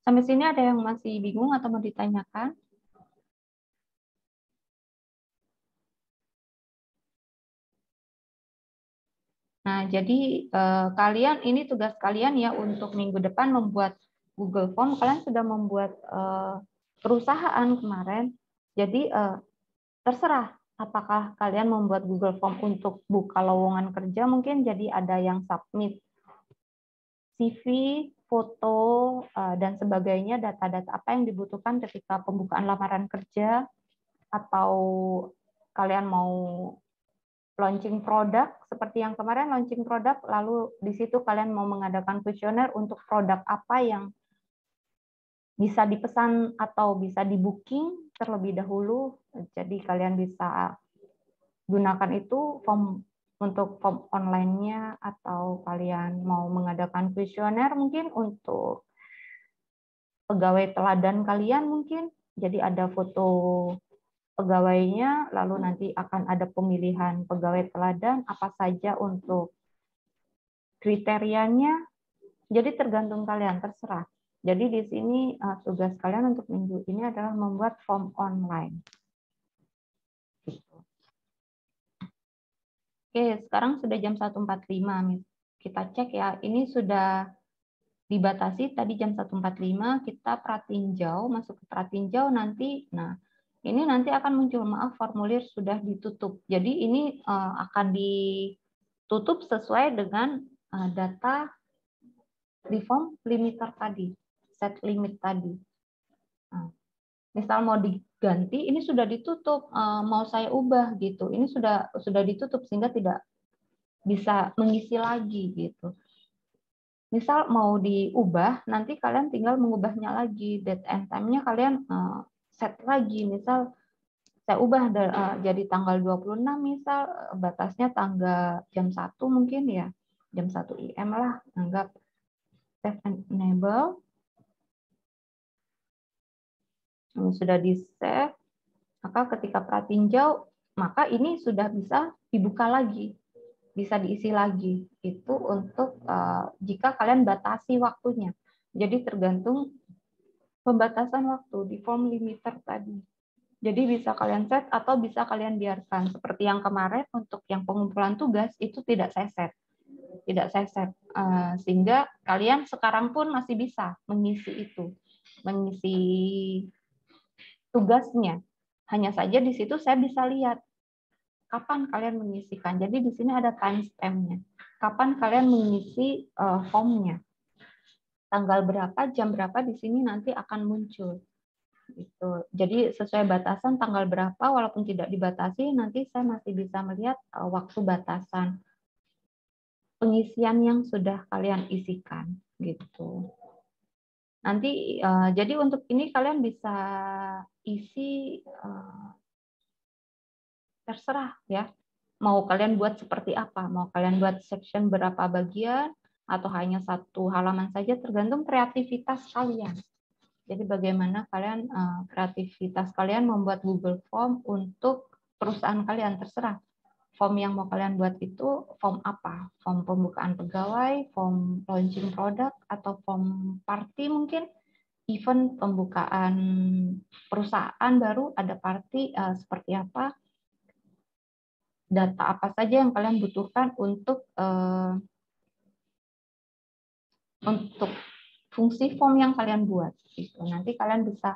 Sampai sini ada yang masih bingung atau mau ditanyakan? Nah, jadi kalian ini tugas kalian ya untuk minggu depan membuat Google Form. Kalian sudah membuat perusahaan kemarin. Jadi terserah apakah kalian membuat Google Form untuk buka lowongan kerja, mungkin jadi ada yang submit CV, foto, dan sebagainya, data-data apa yang dibutuhkan ketika pembukaan lamaran kerja, atau kalian mau launching produk, seperti yang kemarin launching produk, lalu di situ kalian mau mengadakan kuesioner untuk produk apa yang bisa dipesan atau bisa di-booking terlebih dahulu. Jadi kalian bisa gunakan itu form untuk form online-nya, atau kalian mau mengadakan kuesioner mungkin untuk pegawai teladan kalian mungkin. Jadi ada foto pegawainya, lalu nanti akan ada pemilihan pegawai teladan apa saja untuk kriterianya. Jadi tergantung kalian, terserah. Jadi di sini tugas kalian untuk minggu ini adalah membuat form online. Oke, sekarang sudah jam 1.45. Kita cek ya, ini sudah dibatasi tadi jam 1.45, kita pratinjau, masuk ke pratinjau nanti. Nah, ini nanti akan muncul, maaf, formulir sudah ditutup. Jadi ini akan ditutup sesuai dengan data di form limiter tadi, set limit tadi. Nah, misal mau diganti, ini sudah ditutup, mau saya ubah gitu, ini sudah ditutup sehingga tidak bisa mengisi lagi gitu. Misal mau diubah, nanti kalian tinggal mengubahnya lagi, date and time-nya kalian set lagi. Misal saya ubah jadi tanggal 26, misal batasnya tanggal jam 1 mungkin ya, jam 1 IM lah, anggap save and enable. Sudah di-save, maka ketika pratinjau, maka ini sudah bisa dibuka lagi, bisa diisi lagi. Itu untuk jika kalian batasi waktunya. Jadi tergantung pembatasan waktu di form limiter tadi. Jadi bisa kalian set atau bisa kalian biarkan. Seperti yang kemarin untuk yang pengumpulan tugas itu tidak saya set. Tidak saya set. Sehingga kalian sekarang pun masih bisa mengisi itu. Mengisi tugasnya. Hanya saja di situ saya bisa lihat kapan kalian mengisikan. Jadi di sini ada timestamp-nya. Kapan kalian mengisi formnya. tanggal berapa, jam berapa di sini nanti akan muncul. Gitu. Jadi sesuai batasan tanggal berapa, walaupun tidak dibatasi, nanti saya masih bisa melihat waktu batasan pengisian yang sudah kalian isikan. Gitu. Nanti jadi untuk ini kalian bisa isi terserah ya. Mau kalian buat seperti apa? Mau kalian buat section berapa bagian atau hanya satu halaman saja, tergantung kreativitas kalian. Jadi bagaimana kalian kreativitas kalian membuat Google Form untuk perusahaan kalian, terserah. Form yang mau kalian buat itu form apa? Form pembukaan pegawai, form launching produk, atau form party mungkin, event pembukaan perusahaan baru, ada party seperti apa, data apa saja yang kalian butuhkan untuk fungsi form yang kalian buat. Gitu. Nanti kalian bisa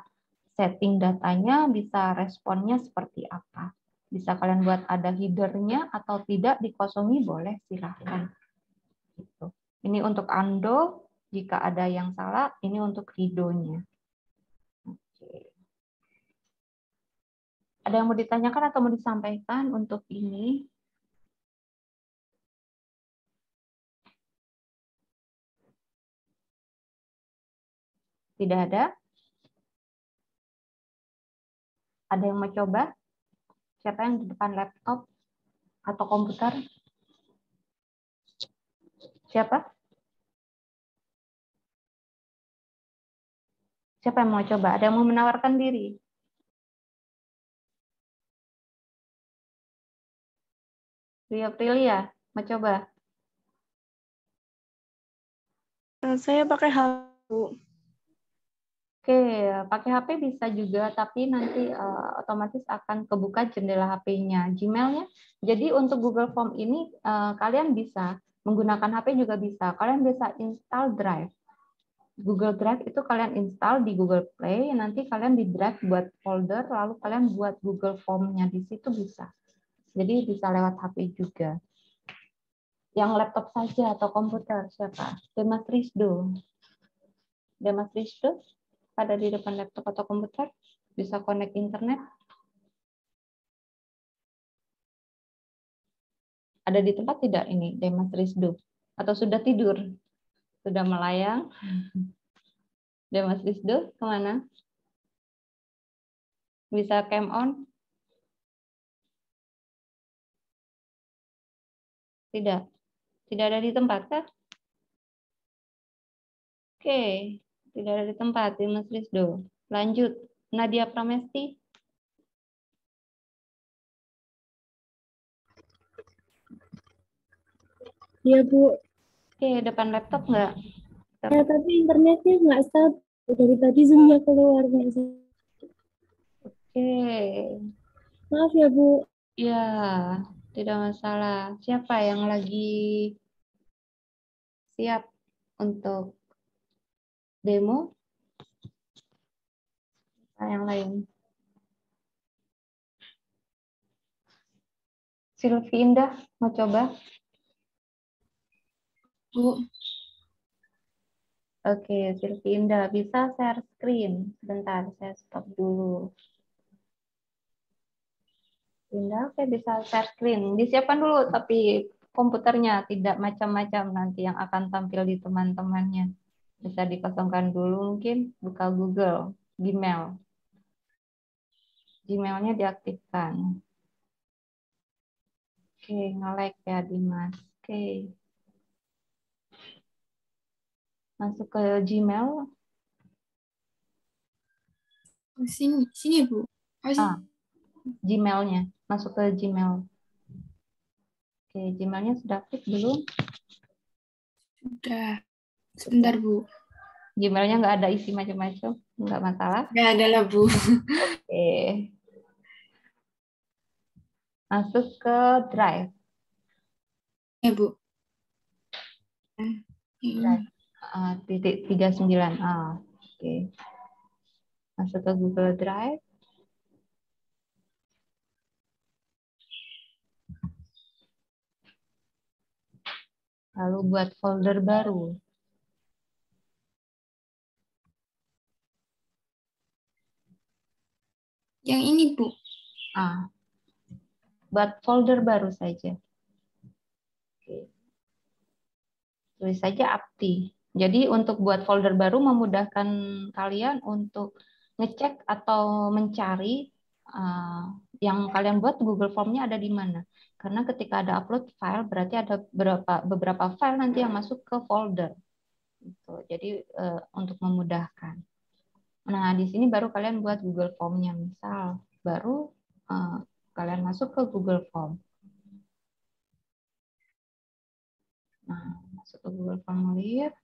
setting datanya, bisa responnya seperti apa. Bisa kalian buat ada header-nya atau tidak, dikosongi boleh, silahkan. Gitu. Ini untuk undo, jika ada yang salah, ini untuk redo-nya. Oke. Ada yang mau ditanyakan atau mau disampaikan untuk ini? Tidak ada? Ada yang mau coba? Siapa yang di depan laptop atau komputer? Siapa? Siapa yang mau coba? Ada yang mau menawarkan diri? Ria Prilia, mau coba? Saya pakai HP, Bu. Oke, pakai HP bisa juga, tapi nanti otomatis akan kebuka jendela HP-nya, Gmail-nya. Jadi untuk Google Form ini kalian bisa menggunakan HP juga bisa. Kalian bisa install Drive. Google Drive itu kalian install di Google Play, nanti kalian di Drive buat folder, lalu kalian buat Google Form-nya di situ bisa. Jadi bisa lewat HP juga. Yang laptop saja atau komputer siapa? Demas Rizdo. Demas Rizdo ada di depan laptop atau komputer? Bisa connect internet? Ada di tempat tidak ini, Demas Rizdo? Atau sudah tidur? Sudah melayang? Demas Rizdo kemana? Bisa cam on? Tidak. Tidak ada di tempat kah? Oke, tidak ada di tempat, Demas Rizdo. Lanjut, Nadia Pramesti. Iya, Bu. Oke, depan laptop nggak? Ya, tapi internetnya nggak stabil. Dari tadi Zoom-nya keluar. Oke, Maaf ya, Bu. ya, tidak masalah. Siapa yang lagi siap untuk demo? Yang lain. Silvi Indah, mau coba? Bu. Oke, Silvi Indah, bisa share screen? Sebentar, saya stop dulu. Indah, oke, bisa share screen. Disiapkan dulu, tapi komputernya tidak macam-macam nanti yang akan tampil di teman-temannya. Bisa dikosongkan dulu mungkin, buka Google, Gmail. Gmail-nya diaktifkan. Oke, nge-like ya Dimas. Oke. Masuk ke Gmail. Sini, Bu. Gmail-nya. Masuk ke Gmail. Oke, Gmail-nya sudah aktif belum? Sudah. Sebentar, Bu. Gmail-nya nggak ada isi macam-macam, nggak masalah. Nggak ada lah, Bu. Oke. Masuk ke Drive. Ya, Bu. Drive. Titik 39. Oke. Masuk ke Google Drive. Lalu buat folder baru. Ibu. Buat folder baru saja. Oke. Tulis saja Apti. Jadi untuk buat folder baru memudahkan kalian untuk ngecek atau mencari yang kalian buat Google Form-nya ada di mana. Karena ketika ada upload file berarti ada beberapa file nanti yang masuk ke folder. Gitu. Jadi untuk memudahkan. Nah, di sini baru kalian buat Google Form-nya. Misal baru kalian masuk ke Google Form. Nah, masuk ke Google Formulir.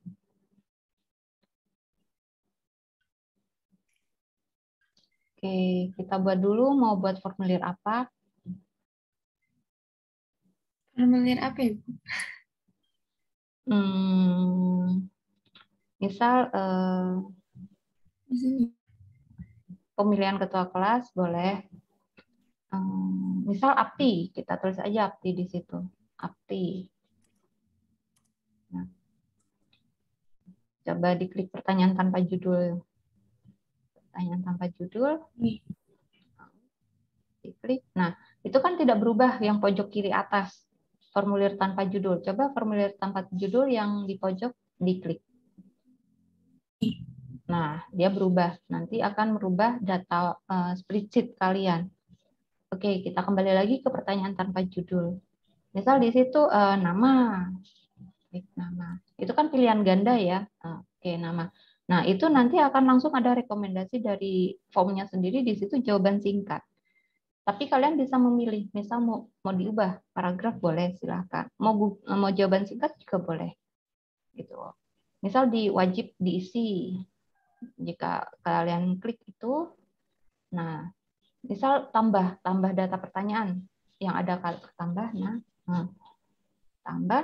Oke, kita buat dulu mau buat formulir apa? Formulir apa, Ibu? Misal Di sini. pemilihan ketua kelas boleh. Misal Apti, kita tulis aja Apti di situ. Apti. Nah, coba diklik pertanyaan tanpa judul. Pertanyaan tanpa judul. Diklik. Nah, itu kan tidak berubah yang pojok kiri atas. Formulir tanpa judul. Coba formulir tanpa judul yang di pojok diklik. Nah, dia berubah. Nanti akan merubah data spreadsheet kalian. Oke, kita kembali lagi ke pertanyaan tanpa judul. Misal di situ nama. Klik nama. Itu kan pilihan ganda ya. Oke, nama. Nah, itu nanti akan langsung ada rekomendasi dari formnya sendiri di situ jawaban singkat. Tapi kalian bisa memilih, misal mau diubah paragraf boleh, silahkan. Mau jawaban singkat juga boleh. Gitu. Misal wajib diisi. Jika kalian klik itu, nah, misal tambah data pertanyaan yang ada tambah, tambah.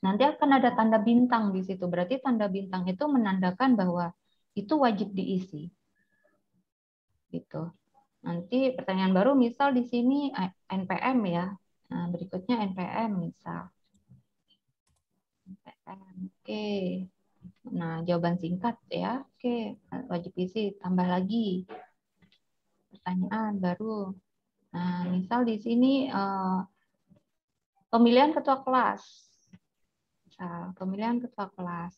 Nanti akan ada tanda bintang di situ. Berarti tanda bintang itu menandakan bahwa itu wajib diisi. Gitu. Nanti pertanyaan baru misal di sini NPM ya. Nah, berikutnya NPM misal. NPM. Oke. Nah, jawaban singkat ya. Oke, wajib isi, tambah lagi. Pertanyaan baru. Nah, misal di sini pemilihan ketua kelas. Misal, pemilihan ketua kelas.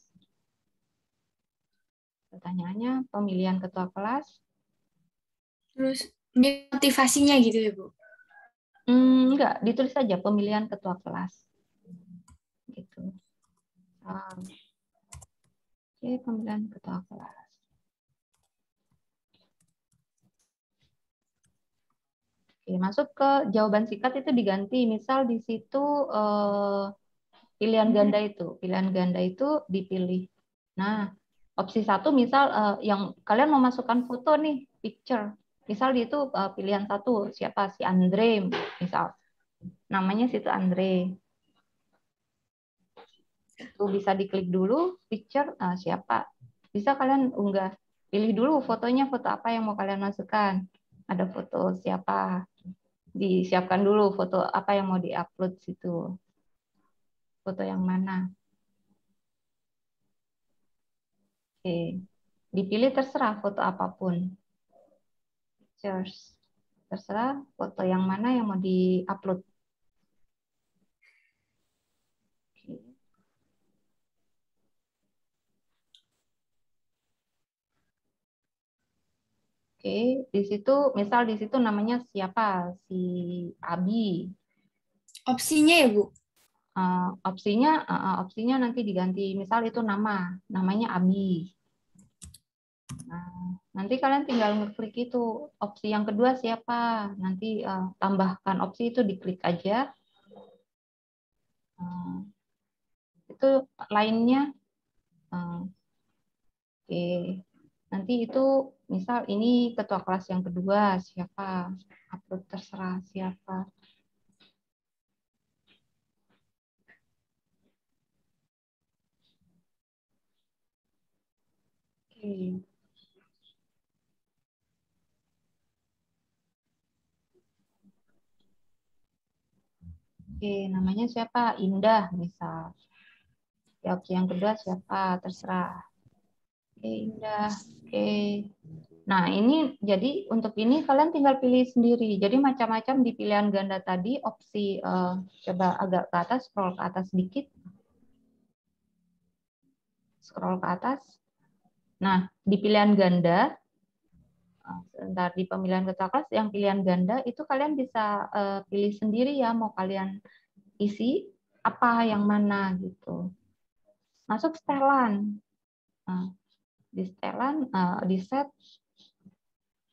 Pertanyaannya, pemilihan ketua kelas. Terus motivasinya gitu ya, Bu? Enggak, ditulis saja pemilihan ketua kelas. Gitu. Oke, pemilihan ketua kelas. Oke, masuk ke jawaban singkat itu diganti. Misal di situ pilihan ganda itu dipilih. Nah, opsi 1 misal yang kalian mau masukkan foto nih, picture. Misal di itu pilihan 1 siapa? Si Andre misal. Namanya situ Andre. Itu bisa diklik dulu picture siapa. Bisa kalian unggah. Pilih dulu fotonya, foto apa yang mau kalian masukkan. Ada foto siapa. Disiapkan dulu foto apa yang mau diupload situ. Foto yang mana. Oke. Dipilih terserah foto apapun. Pictures. Terserah foto yang mana yang mau diupload. Oke, di situ misal di situ namanya siapa? Si Abi. Opsinya ya, Bu? Opsinya nanti diganti. Misal itu namanya Abi. Nah, nanti kalian tinggal ngeklik itu. Opsi yang kedua siapa? Nanti tambahkan opsi itu diklik aja. Itu lainnya. Oke. Nanti itu misal ini ketua kelas yang kedua siapa? Upload terserah siapa. Oke. Oke, namanya siapa? Indah misal. Ya, opsi yang kedua siapa? Terserah. Oke, Indah. Oke. Nah, ini jadi untuk ini kalian tinggal pilih sendiri. Jadi macam-macam di pilihan ganda tadi, opsi coba agak ke atas, scroll ke atas sedikit. Scroll ke atas. Nah, di pilihan ganda, sebentar di pemilihan ketua kelas, yang pilihan ganda itu kalian bisa pilih sendiri ya, mau kalian isi apa yang mana gitu. Masuk setelan. Nah, di setelan, di set.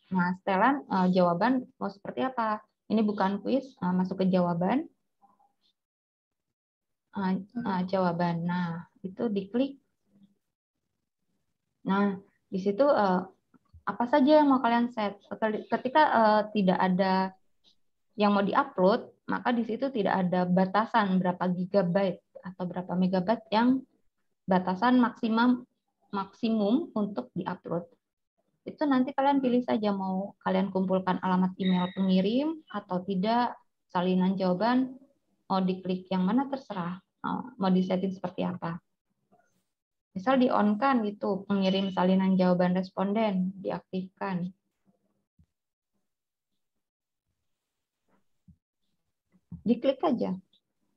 Nah, setelan jawaban mau seperti apa? Ini bukan kuis, masuk ke jawaban. Jawaban. Nah, itu diklik. Nah, di situ apa saja yang mau kalian set. Ketika tidak ada yang mau diupload, maka di situ tidak ada batasan berapa gigabyte atau berapa megabyte yang batasan maksimum untuk diupload. Itu nanti kalian pilih saja mau kalian kumpulkan alamat email pengirim atau tidak, salinan jawaban, mau diklik yang mana terserah, mau disetting seperti apa. Misal di-on-kan gitu, pengirim salinan jawaban responden, diaktifkan. Diklik aja.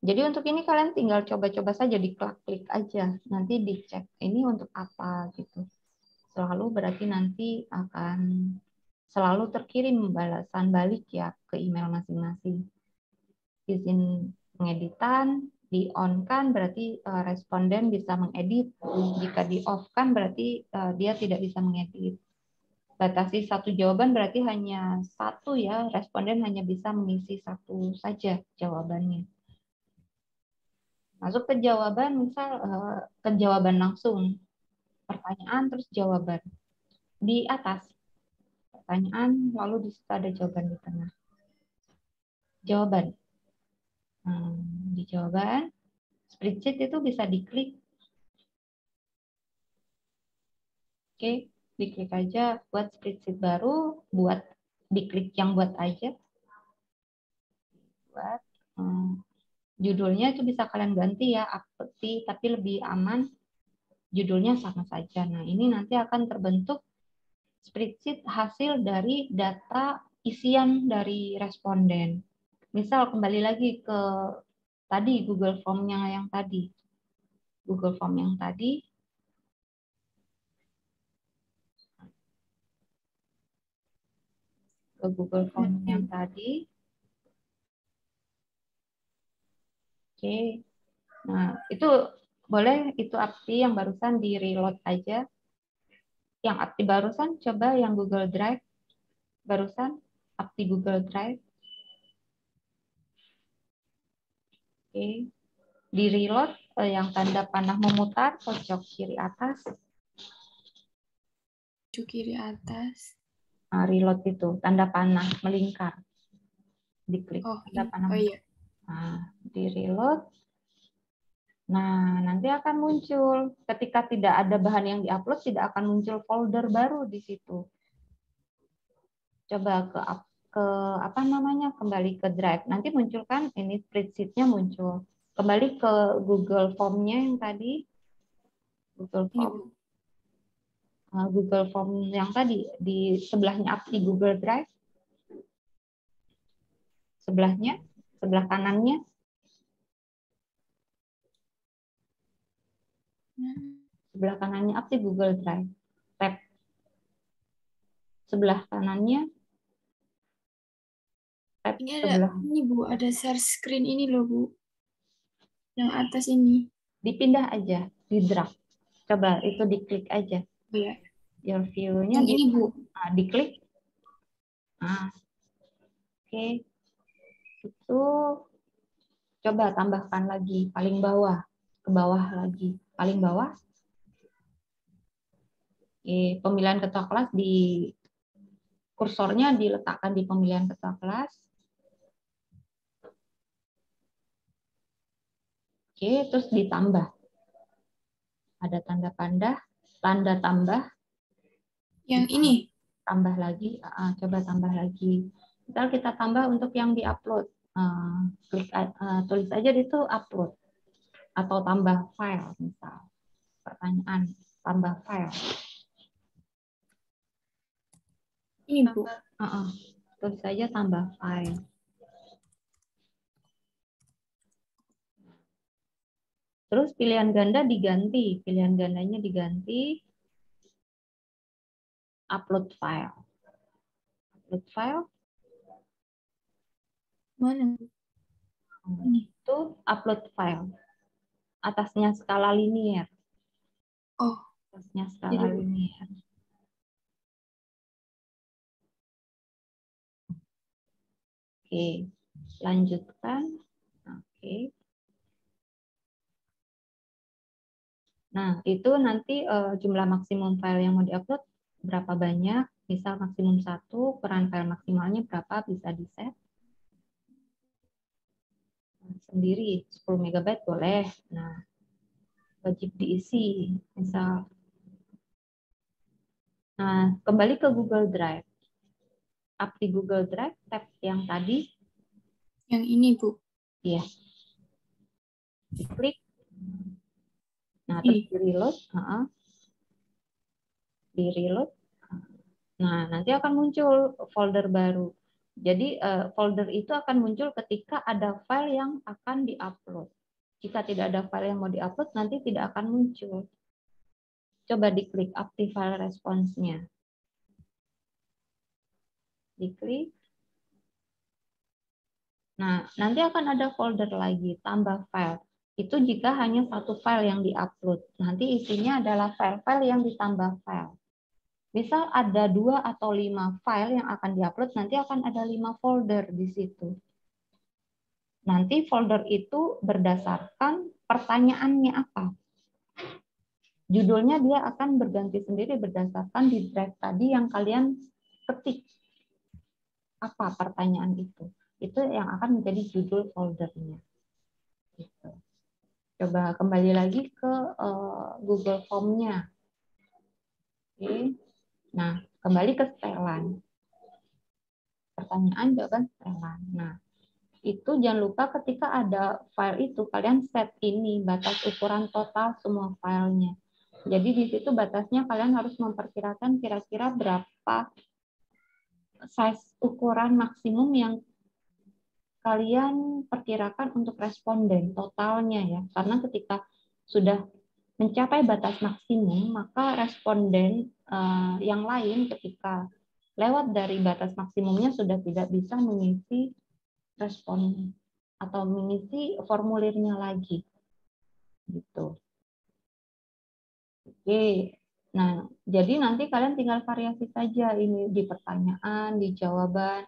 Jadi untuk ini kalian tinggal coba-coba saja, diklik aja, nanti dicek ini untuk apa gitu. Selalu berarti nanti akan selalu terkirim balasan balik ya ke email masing-masing. Izin pengeditan di-on-kan berarti responden bisa mengedit. Jika di-off-kan berarti dia tidak bisa mengedit. Batasi satu jawaban berarti hanya satu ya, responden hanya bisa mengisi satu saja jawabannya. Masuk ke jawaban, misal ke jawaban langsung. Pertanyaan terus jawaban. Di atas pertanyaan, lalu di situ ada jawaban di tengah. Jawaban. Di jawaban, spreadsheet itu bisa diklik. Oke, diklik aja buat spreadsheet baru, buat diklik yang buat aja. Buat judulnya itu bisa kalian ganti ya, tapi lebih aman. Judulnya sama saja. Nah, ini nanti akan terbentuk spreadsheet hasil dari data isian dari responden. Misal kembali lagi ke tadi Google Form-nya yang tadi. Google Form yang tadi. Ke Google Form yang tadi. Oke. Nah, itu boleh itu aktif yang barusan di reload aja. Yang aktif barusan coba yang Google Drive. Barusan aktif Google Drive. Oke. Di reload yang tanda panah memutar pojok kiri atas. Pojok kiri atas. Nah, reload itu tanda panah melingkar. Diklik tanda panah. Iya. Nah, di reload. Nah, nanti akan muncul ketika tidak ada bahan yang diupload, tidak akan muncul folder baru di situ. Coba ke apa namanya, kembali ke Drive. Nanti muncul kan ini spreadsheet-nya muncul. Kembali ke Google Form-nya yang tadi. Google Form. Google Form yang tadi di sebelahnya apps di Google Drive. Sebelahnya, sebelah kanannya. Sebelah kanannya apps di Google Drive. Tab. Sebelah kanannya. Tab Ini ada sebelah. ini Bu, ada share screen ini loh Bu. Yang atas ini. Dipindah aja, di drag. Coba itu diklik aja. Oh ya. Your view-nya Yang ini Bu. Diklik. Nah, oke. Itu coba tambahkan lagi paling bawah, ke bawah lagi, paling bawah. Oke, pemilihan ketua kelas di kursornya diletakkan di pemilihan ketua kelas. Oke, terus ditambah. Ada tanda panah, tanda tambah. Yang ini. Tambah lagi, coba tambah lagi. Misal kita tambah untuk yang diupload. Tulis aja di situ upload. Atau tambah file, misal. Pertanyaan, tambah file. Ini Bu. Tulis saja tambah file. Terus pilihan ganda diganti. Pilihan gandanya diganti. Upload file. Upload file. Mana? Itu upload file. Atasnya skala linier. Oh, Atasnya skala linier. Oke, lanjutkan. Oke. Nah, itu nanti jumlah maksimum file yang mau diupload berapa banyak. Misal maksimum 1, ukuran file maksimalnya berapa, bisa di-set. Sendiri, 10 MB boleh. Nah, wajib diisi. Misal. Nah, kembali ke Google Drive. Up di Google Drive, tab yang tadi. Yang ini, Bu. Iya. Diklik. Nah, terus di-reload. Di-reload. Nah, nanti akan muncul folder baru. Jadi, folder itu akan muncul ketika ada file yang akan di-upload. Jika tidak ada file yang mau di-upload, nanti tidak akan muncul. Coba diklik Active File Response-nya. Diklik. Nah, nanti akan ada folder lagi, tambah file. Itu jika hanya satu file yang di-upload. Nanti isinya adalah file-file yang ditambah file. Misal ada 2 atau 5 file yang akan di-upload, nanti akan ada 5 folder di situ. Nanti folder itu berdasarkan pertanyaannya apa. Judulnya dia akan berganti sendiri berdasarkan di drive tadi yang kalian ketik. Apa pertanyaan itu? Itu yang akan menjadi judul foldernya. Gitu. Coba kembali lagi ke Google Form-nya. Oke. Nah, kembali ke setelan. Pertanyaan, jawaban, setelan. Nah, itu jangan lupa ketika ada file itu, kalian set ini, batas ukuran total semua filenya. Jadi di situ batasnya kalian harus memperkirakan kira-kira berapa size ukuran maksimum yang kalian perkirakan untuk responden totalnya ya. Karena ketika sudah mencapai batas maksimum, maka responden yang lain ketika lewat dari batas maksimumnya sudah tidak bisa mengisi respon atau mengisi formulirnya lagi. Gitu. Oke. Nah, jadi nanti kalian tinggal variasi saja ini di pertanyaan, di jawaban.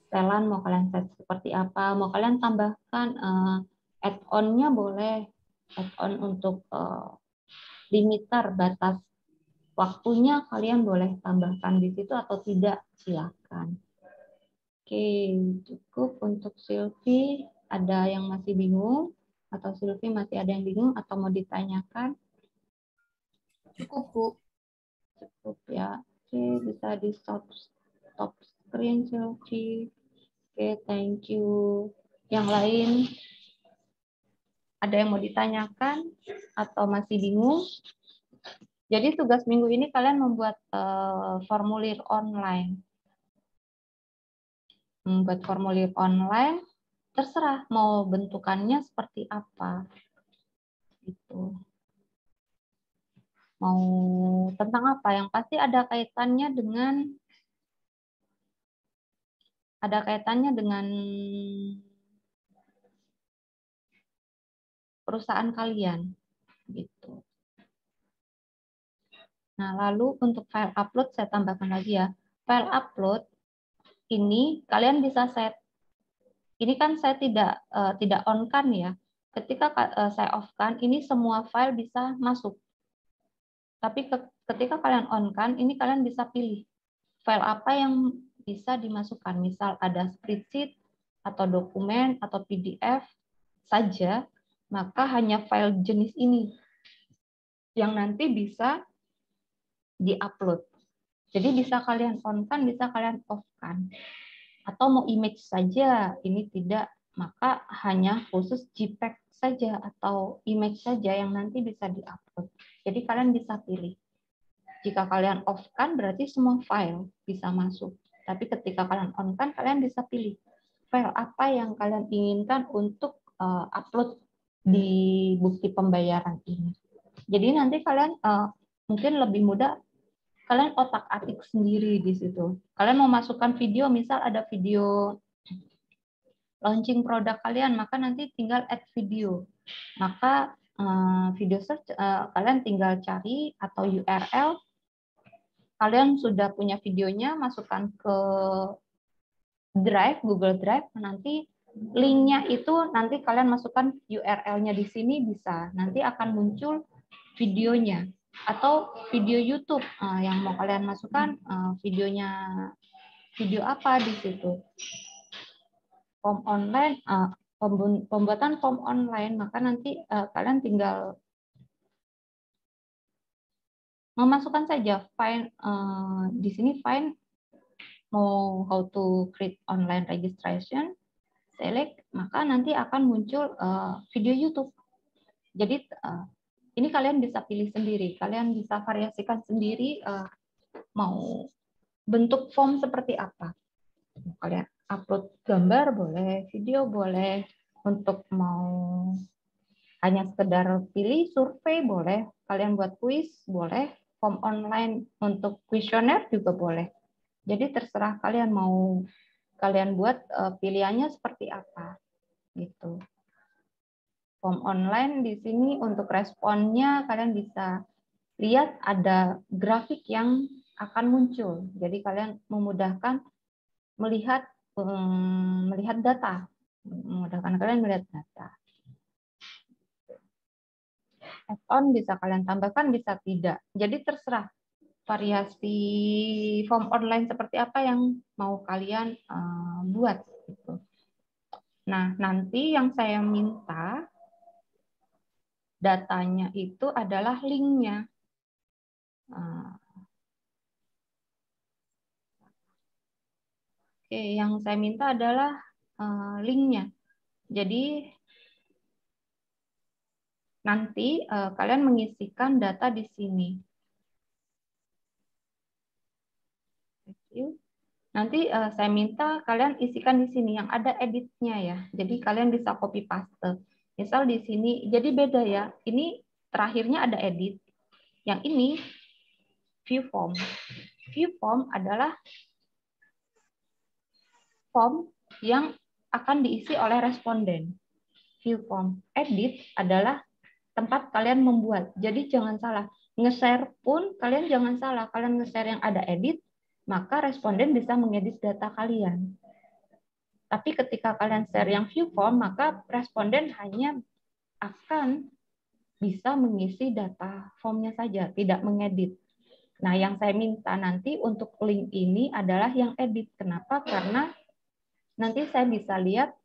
Setelan mau kalian set seperti apa, mau kalian tambahkan add-on-nya boleh, add-on untuk limiter batas waktunya kalian boleh tambahkan di situ atau tidak, silakan. Oke, cukup untuk Silvi. Ada yang masih bingung atau Silvi masih ada yang bingung atau mau ditanyakan? Cukup, Bu. Cukup ya. Oke, bisa di stop screen Silvi. Oke, thank you. Yang lain ada yang mau ditanyakan atau masih bingung? Jadi tugas minggu ini kalian membuat formulir online. Membuat formulir online, terserah mau bentukannya seperti apa. Gitu. Mau tentang apa? Yang pasti ada kaitannya dengan perusahaan kalian. Gitu. Nah, lalu untuk file upload saya tambahkan lagi ya. File upload ini kalian bisa set. Ini kan saya tidak on kan ya. Ketika saya off kan, ini semua file bisa masuk. Tapi ketika kalian on kan, ini kalian bisa pilih file apa yang bisa dimasukkan. Misal ada spreadsheet atau dokumen atau PDF saja, maka hanya file jenis ini yang nanti bisa di-upload. Jadi bisa kalian on kan, bisa kalian off kan. Atau mau image saja, ini tidak, maka hanya khusus JPEG saja atau image saja yang nanti bisa di-upload. Jadi kalian bisa pilih. Jika kalian off kan berarti semua file bisa masuk. Tapi ketika kalian on kan kalian bisa pilih file apa yang kalian inginkan untuk upload di bukti pembayaran ini. Jadi nanti kalian mungkin lebih mudah, kalian otak-atik sendiri di situ. Kalian mau masukkan video, misal ada video launching produk kalian, maka nanti tinggal add video. Maka video search kalian tinggal cari atau URL, kalian sudah punya videonya, masukkan ke Drive, Google Drive, nanti linknya itu nanti kalian masukkan URL-nya di sini bisa. Nanti akan muncul videonya atau video YouTube yang mau kalian masukkan videonya, video apa di situ. Form online, pembuatan form online, maka nanti kalian tinggal memasukkan saja file di sini, file mau how to create online registration, select, maka nanti akan muncul video YouTube. Jadi ini kalian bisa pilih sendiri, kalian bisa variasikan sendiri mau bentuk form seperti apa. Kalian upload gambar boleh, video boleh, untuk mau hanya sekedar pilih survei boleh, kalian buat kuis boleh, form online untuk kuesioner juga boleh. Jadi terserah kalian mau kalian buat pilihannya seperti apa gitu. Form online di sini untuk responnya kalian bisa lihat ada grafik yang akan muncul. Jadi kalian memudahkan melihat data, memudahkan kalian melihat data. Add-on bisa kalian tambahkan, bisa tidak. Jadi terserah variasi form online seperti apa yang mau kalian buat. Gitu. Nah, nanti yang saya minta datanya itu adalah linknya. Oke, yang saya minta adalah linknya. Jadi nanti kalian mengisikan data di sini. Nanti saya minta kalian isikan di sini yang ada editnya ya. Jadi kalian bisa copy paste. Misal di sini, jadi beda ya. Ini terakhirnya ada edit. Yang ini view form. View form adalah form yang akan diisi oleh responden. View form. Edit adalah tempat kalian membuat. Jadi jangan salah. Nge-share pun kalian jangan salah. Kalian nge-share yang ada edit, maka responden bisa mengedit data kalian. Tapi ketika kalian share yang view form, maka responden hanya akan bisa mengisi data formnya saja, tidak mengedit. Nah, yang saya minta nanti untuk link ini adalah yang edit. Kenapa? Karena nanti saya bisa lihat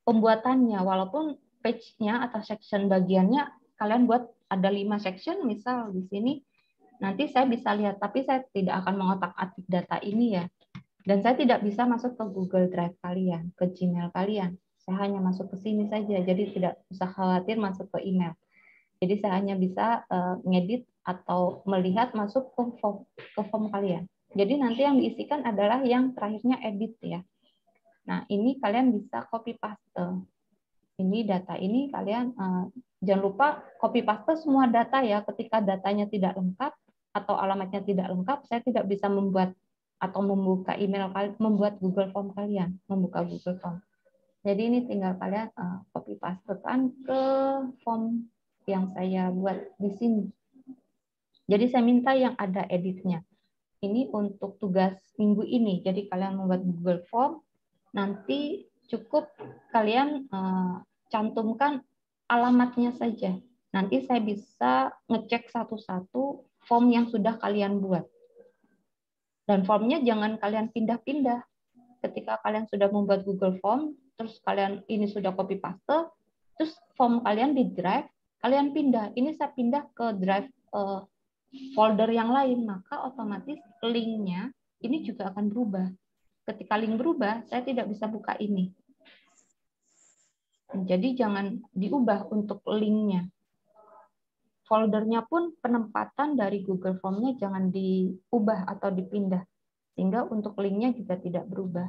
pembuatannya, walaupun page-nya atau section bagiannya kalian buat ada 5 section, misal di sini, nanti saya bisa lihat, tapi saya tidak akan mengotak-atik data ini ya. Dan saya tidak bisa masuk ke Google Drive kalian, ke Gmail kalian. Saya hanya masuk ke sini saja, jadi tidak usah khawatir masuk ke email. Jadi saya hanya bisa ngedit atau melihat masuk ke form kalian. Jadi nanti yang diisikan adalah yang terakhirnya edit ya. Nah, ini kalian bisa copy paste. Ini data ini kalian jangan lupa copy paste semua data ya. Ketika datanya tidak lengkap atau alamatnya tidak lengkap, saya tidak bisa membuat atau membuka email kalian, membuat Google Form kalian, membuka Google Form. Jadi ini tinggal kalian copy pastekan ke form yang saya buat di sini. Jadi saya minta yang ada editnya. Ini untuk tugas minggu ini. Jadi kalian membuat Google Form, nanti cukup kalian cantumkan alamatnya saja. Nanti saya bisa ngecek satu-satu form yang sudah kalian buat. Dan formnya jangan kalian pindah-pindah. Ketika kalian sudah membuat Google Form, terus kalian ini sudah copy paste, terus form kalian di Drive, kalian pindah. Ini saya pindah ke Drive folder yang lain, maka otomatis linknya ini juga akan berubah. Ketika link berubah, saya tidak bisa buka ini. Jadi jangan diubah untuk linknya. foldernya pun penempatan dari Google Form-nya jangan diubah atau dipindah, sehingga untuk linknya juga tidak berubah.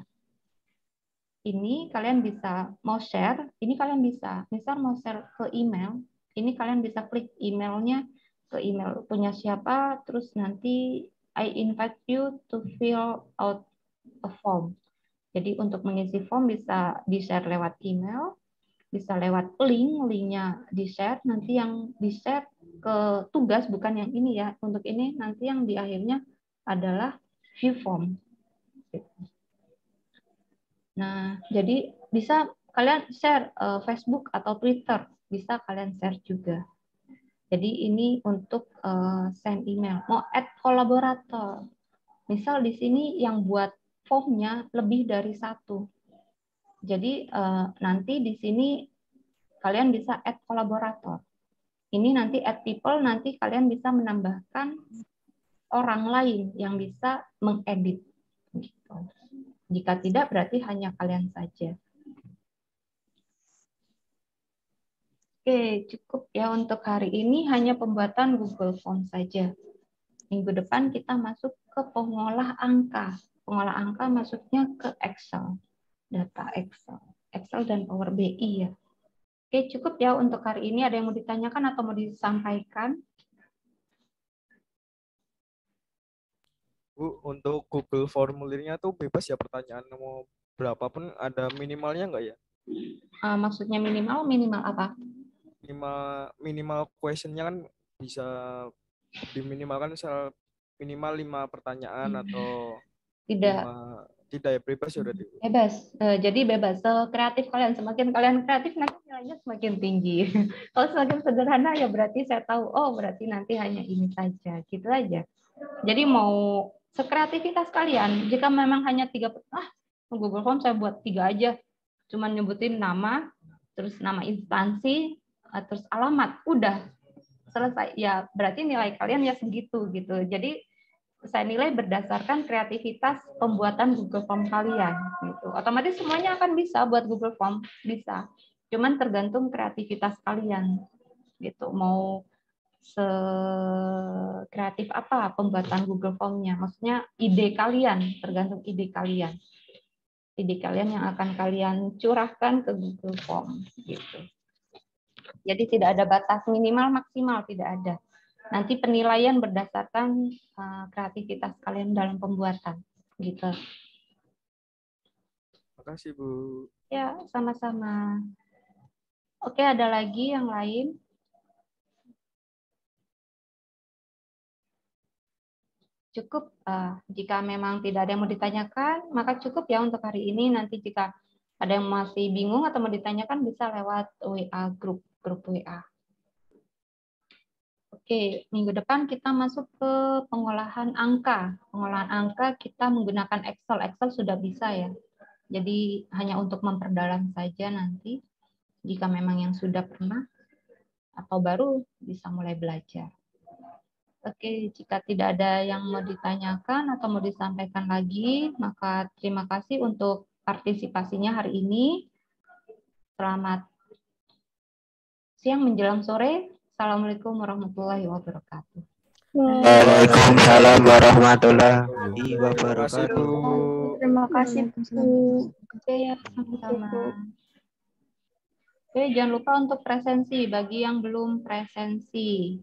Ini kalian bisa mau share, ini kalian bisa, misal mau share ke email, ini kalian bisa klik emailnya ke email punya siapa, terus nanti I invite you to fill out a form. Jadi untuk mengisi form bisa di-share lewat email, bisa lewat linknya di-share, nanti yang di-share ke tugas, bukan yang ini ya. Untuk ini nanti yang di akhirnya adalah view form. Nah, jadi bisa kalian share Facebook atau Twitter, bisa kalian share juga. Jadi ini untuk send email. Mau add kolaborator. Misal di sini yang buat formnya lebih dari satu. Jadi nanti di sini kalian bisa add kolaborator. Ini nanti add people, nanti kalian bisa menambahkan orang lain yang bisa mengedit. Gitu. Jika tidak, berarti hanya kalian saja. Oke, cukup ya untuk hari ini, hanya pembuatan Google Form saja. Minggu depan kita masuk ke pengolah angka. Pengolah angka masuknya ke Excel. Data Excel dan Power BI ya. Oke, cukup ya untuk hari ini. Ada yang mau ditanyakan atau mau disampaikan? Bu, untuk Google formulirnya tuh bebas ya, pertanyaan mau berapa pun, ada minimalnya nggak ya? Maksudnya minimal apa? Minimal questionnya kan bisa diminimalkan minimal 5 pertanyaan atau Tidak. 5, tidak ya, bebas ya berarti. Bebas. Jadi bebas. Kreatif kalian, semakin kalian kreatif nanti nilainya semakin tinggi. Kalau semakin sederhana ya berarti saya tahu, oh berarti nanti hanya ini saja, gitu aja. Jadi mau sekreativitas kalian. Jika memang hanya 3, Google Form saya buat 3 aja, cuman nyebutin nama, terus nama instansi, terus alamat, udah selesai. Ya berarti nilai kalian ya segitu gitu. Jadi saya nilai berdasarkan kreativitas pembuatan Google Form kalian gitu. Otomatis semuanya akan bisa buat Google Form, bisa. Cuman tergantung kreativitas kalian gitu. Mau sekreatif apa pembuatan Google Form-nya? Maksudnya ide kalian, tergantung ide kalian. Ide kalian yang akan kalian curahkan ke Google Form gitu. Jadi tidak ada batas minimal maksimal, tidak ada. Nanti penilaian berdasarkan kreativitas kalian dalam pembuatan, gitu. Makasih Bu. Ya, sama-sama. Oke, ada lagi yang lain? Cukup. Jika memang tidak ada yang mau ditanyakan, maka cukup ya untuk hari ini. Nanti jika ada yang masih bingung atau mau ditanyakan, bisa lewat WA grup WA. Oke, minggu depan kita masuk ke pengolahan angka. Pengolahan angka kita menggunakan Excel. Excel sudah bisa ya. Jadi hanya untuk memperdalam saja nanti. Jika memang yang sudah pernah atau baru bisa mulai belajar. Oke, jika tidak ada yang mau ditanyakan atau mau disampaikan lagi, maka terima kasih untuk partisipasinya hari ini. Selamat siang menjelang sore. Assalamualaikum warahmatullahi wabarakatuh. Waalaikumsalam warahmatullahi Terima kasih wabarakatuh. Bu. Terima kasih Bu. Oke ya, sama-sama. Oke, jangan lupa untuk presensi bagi yang belum presensi.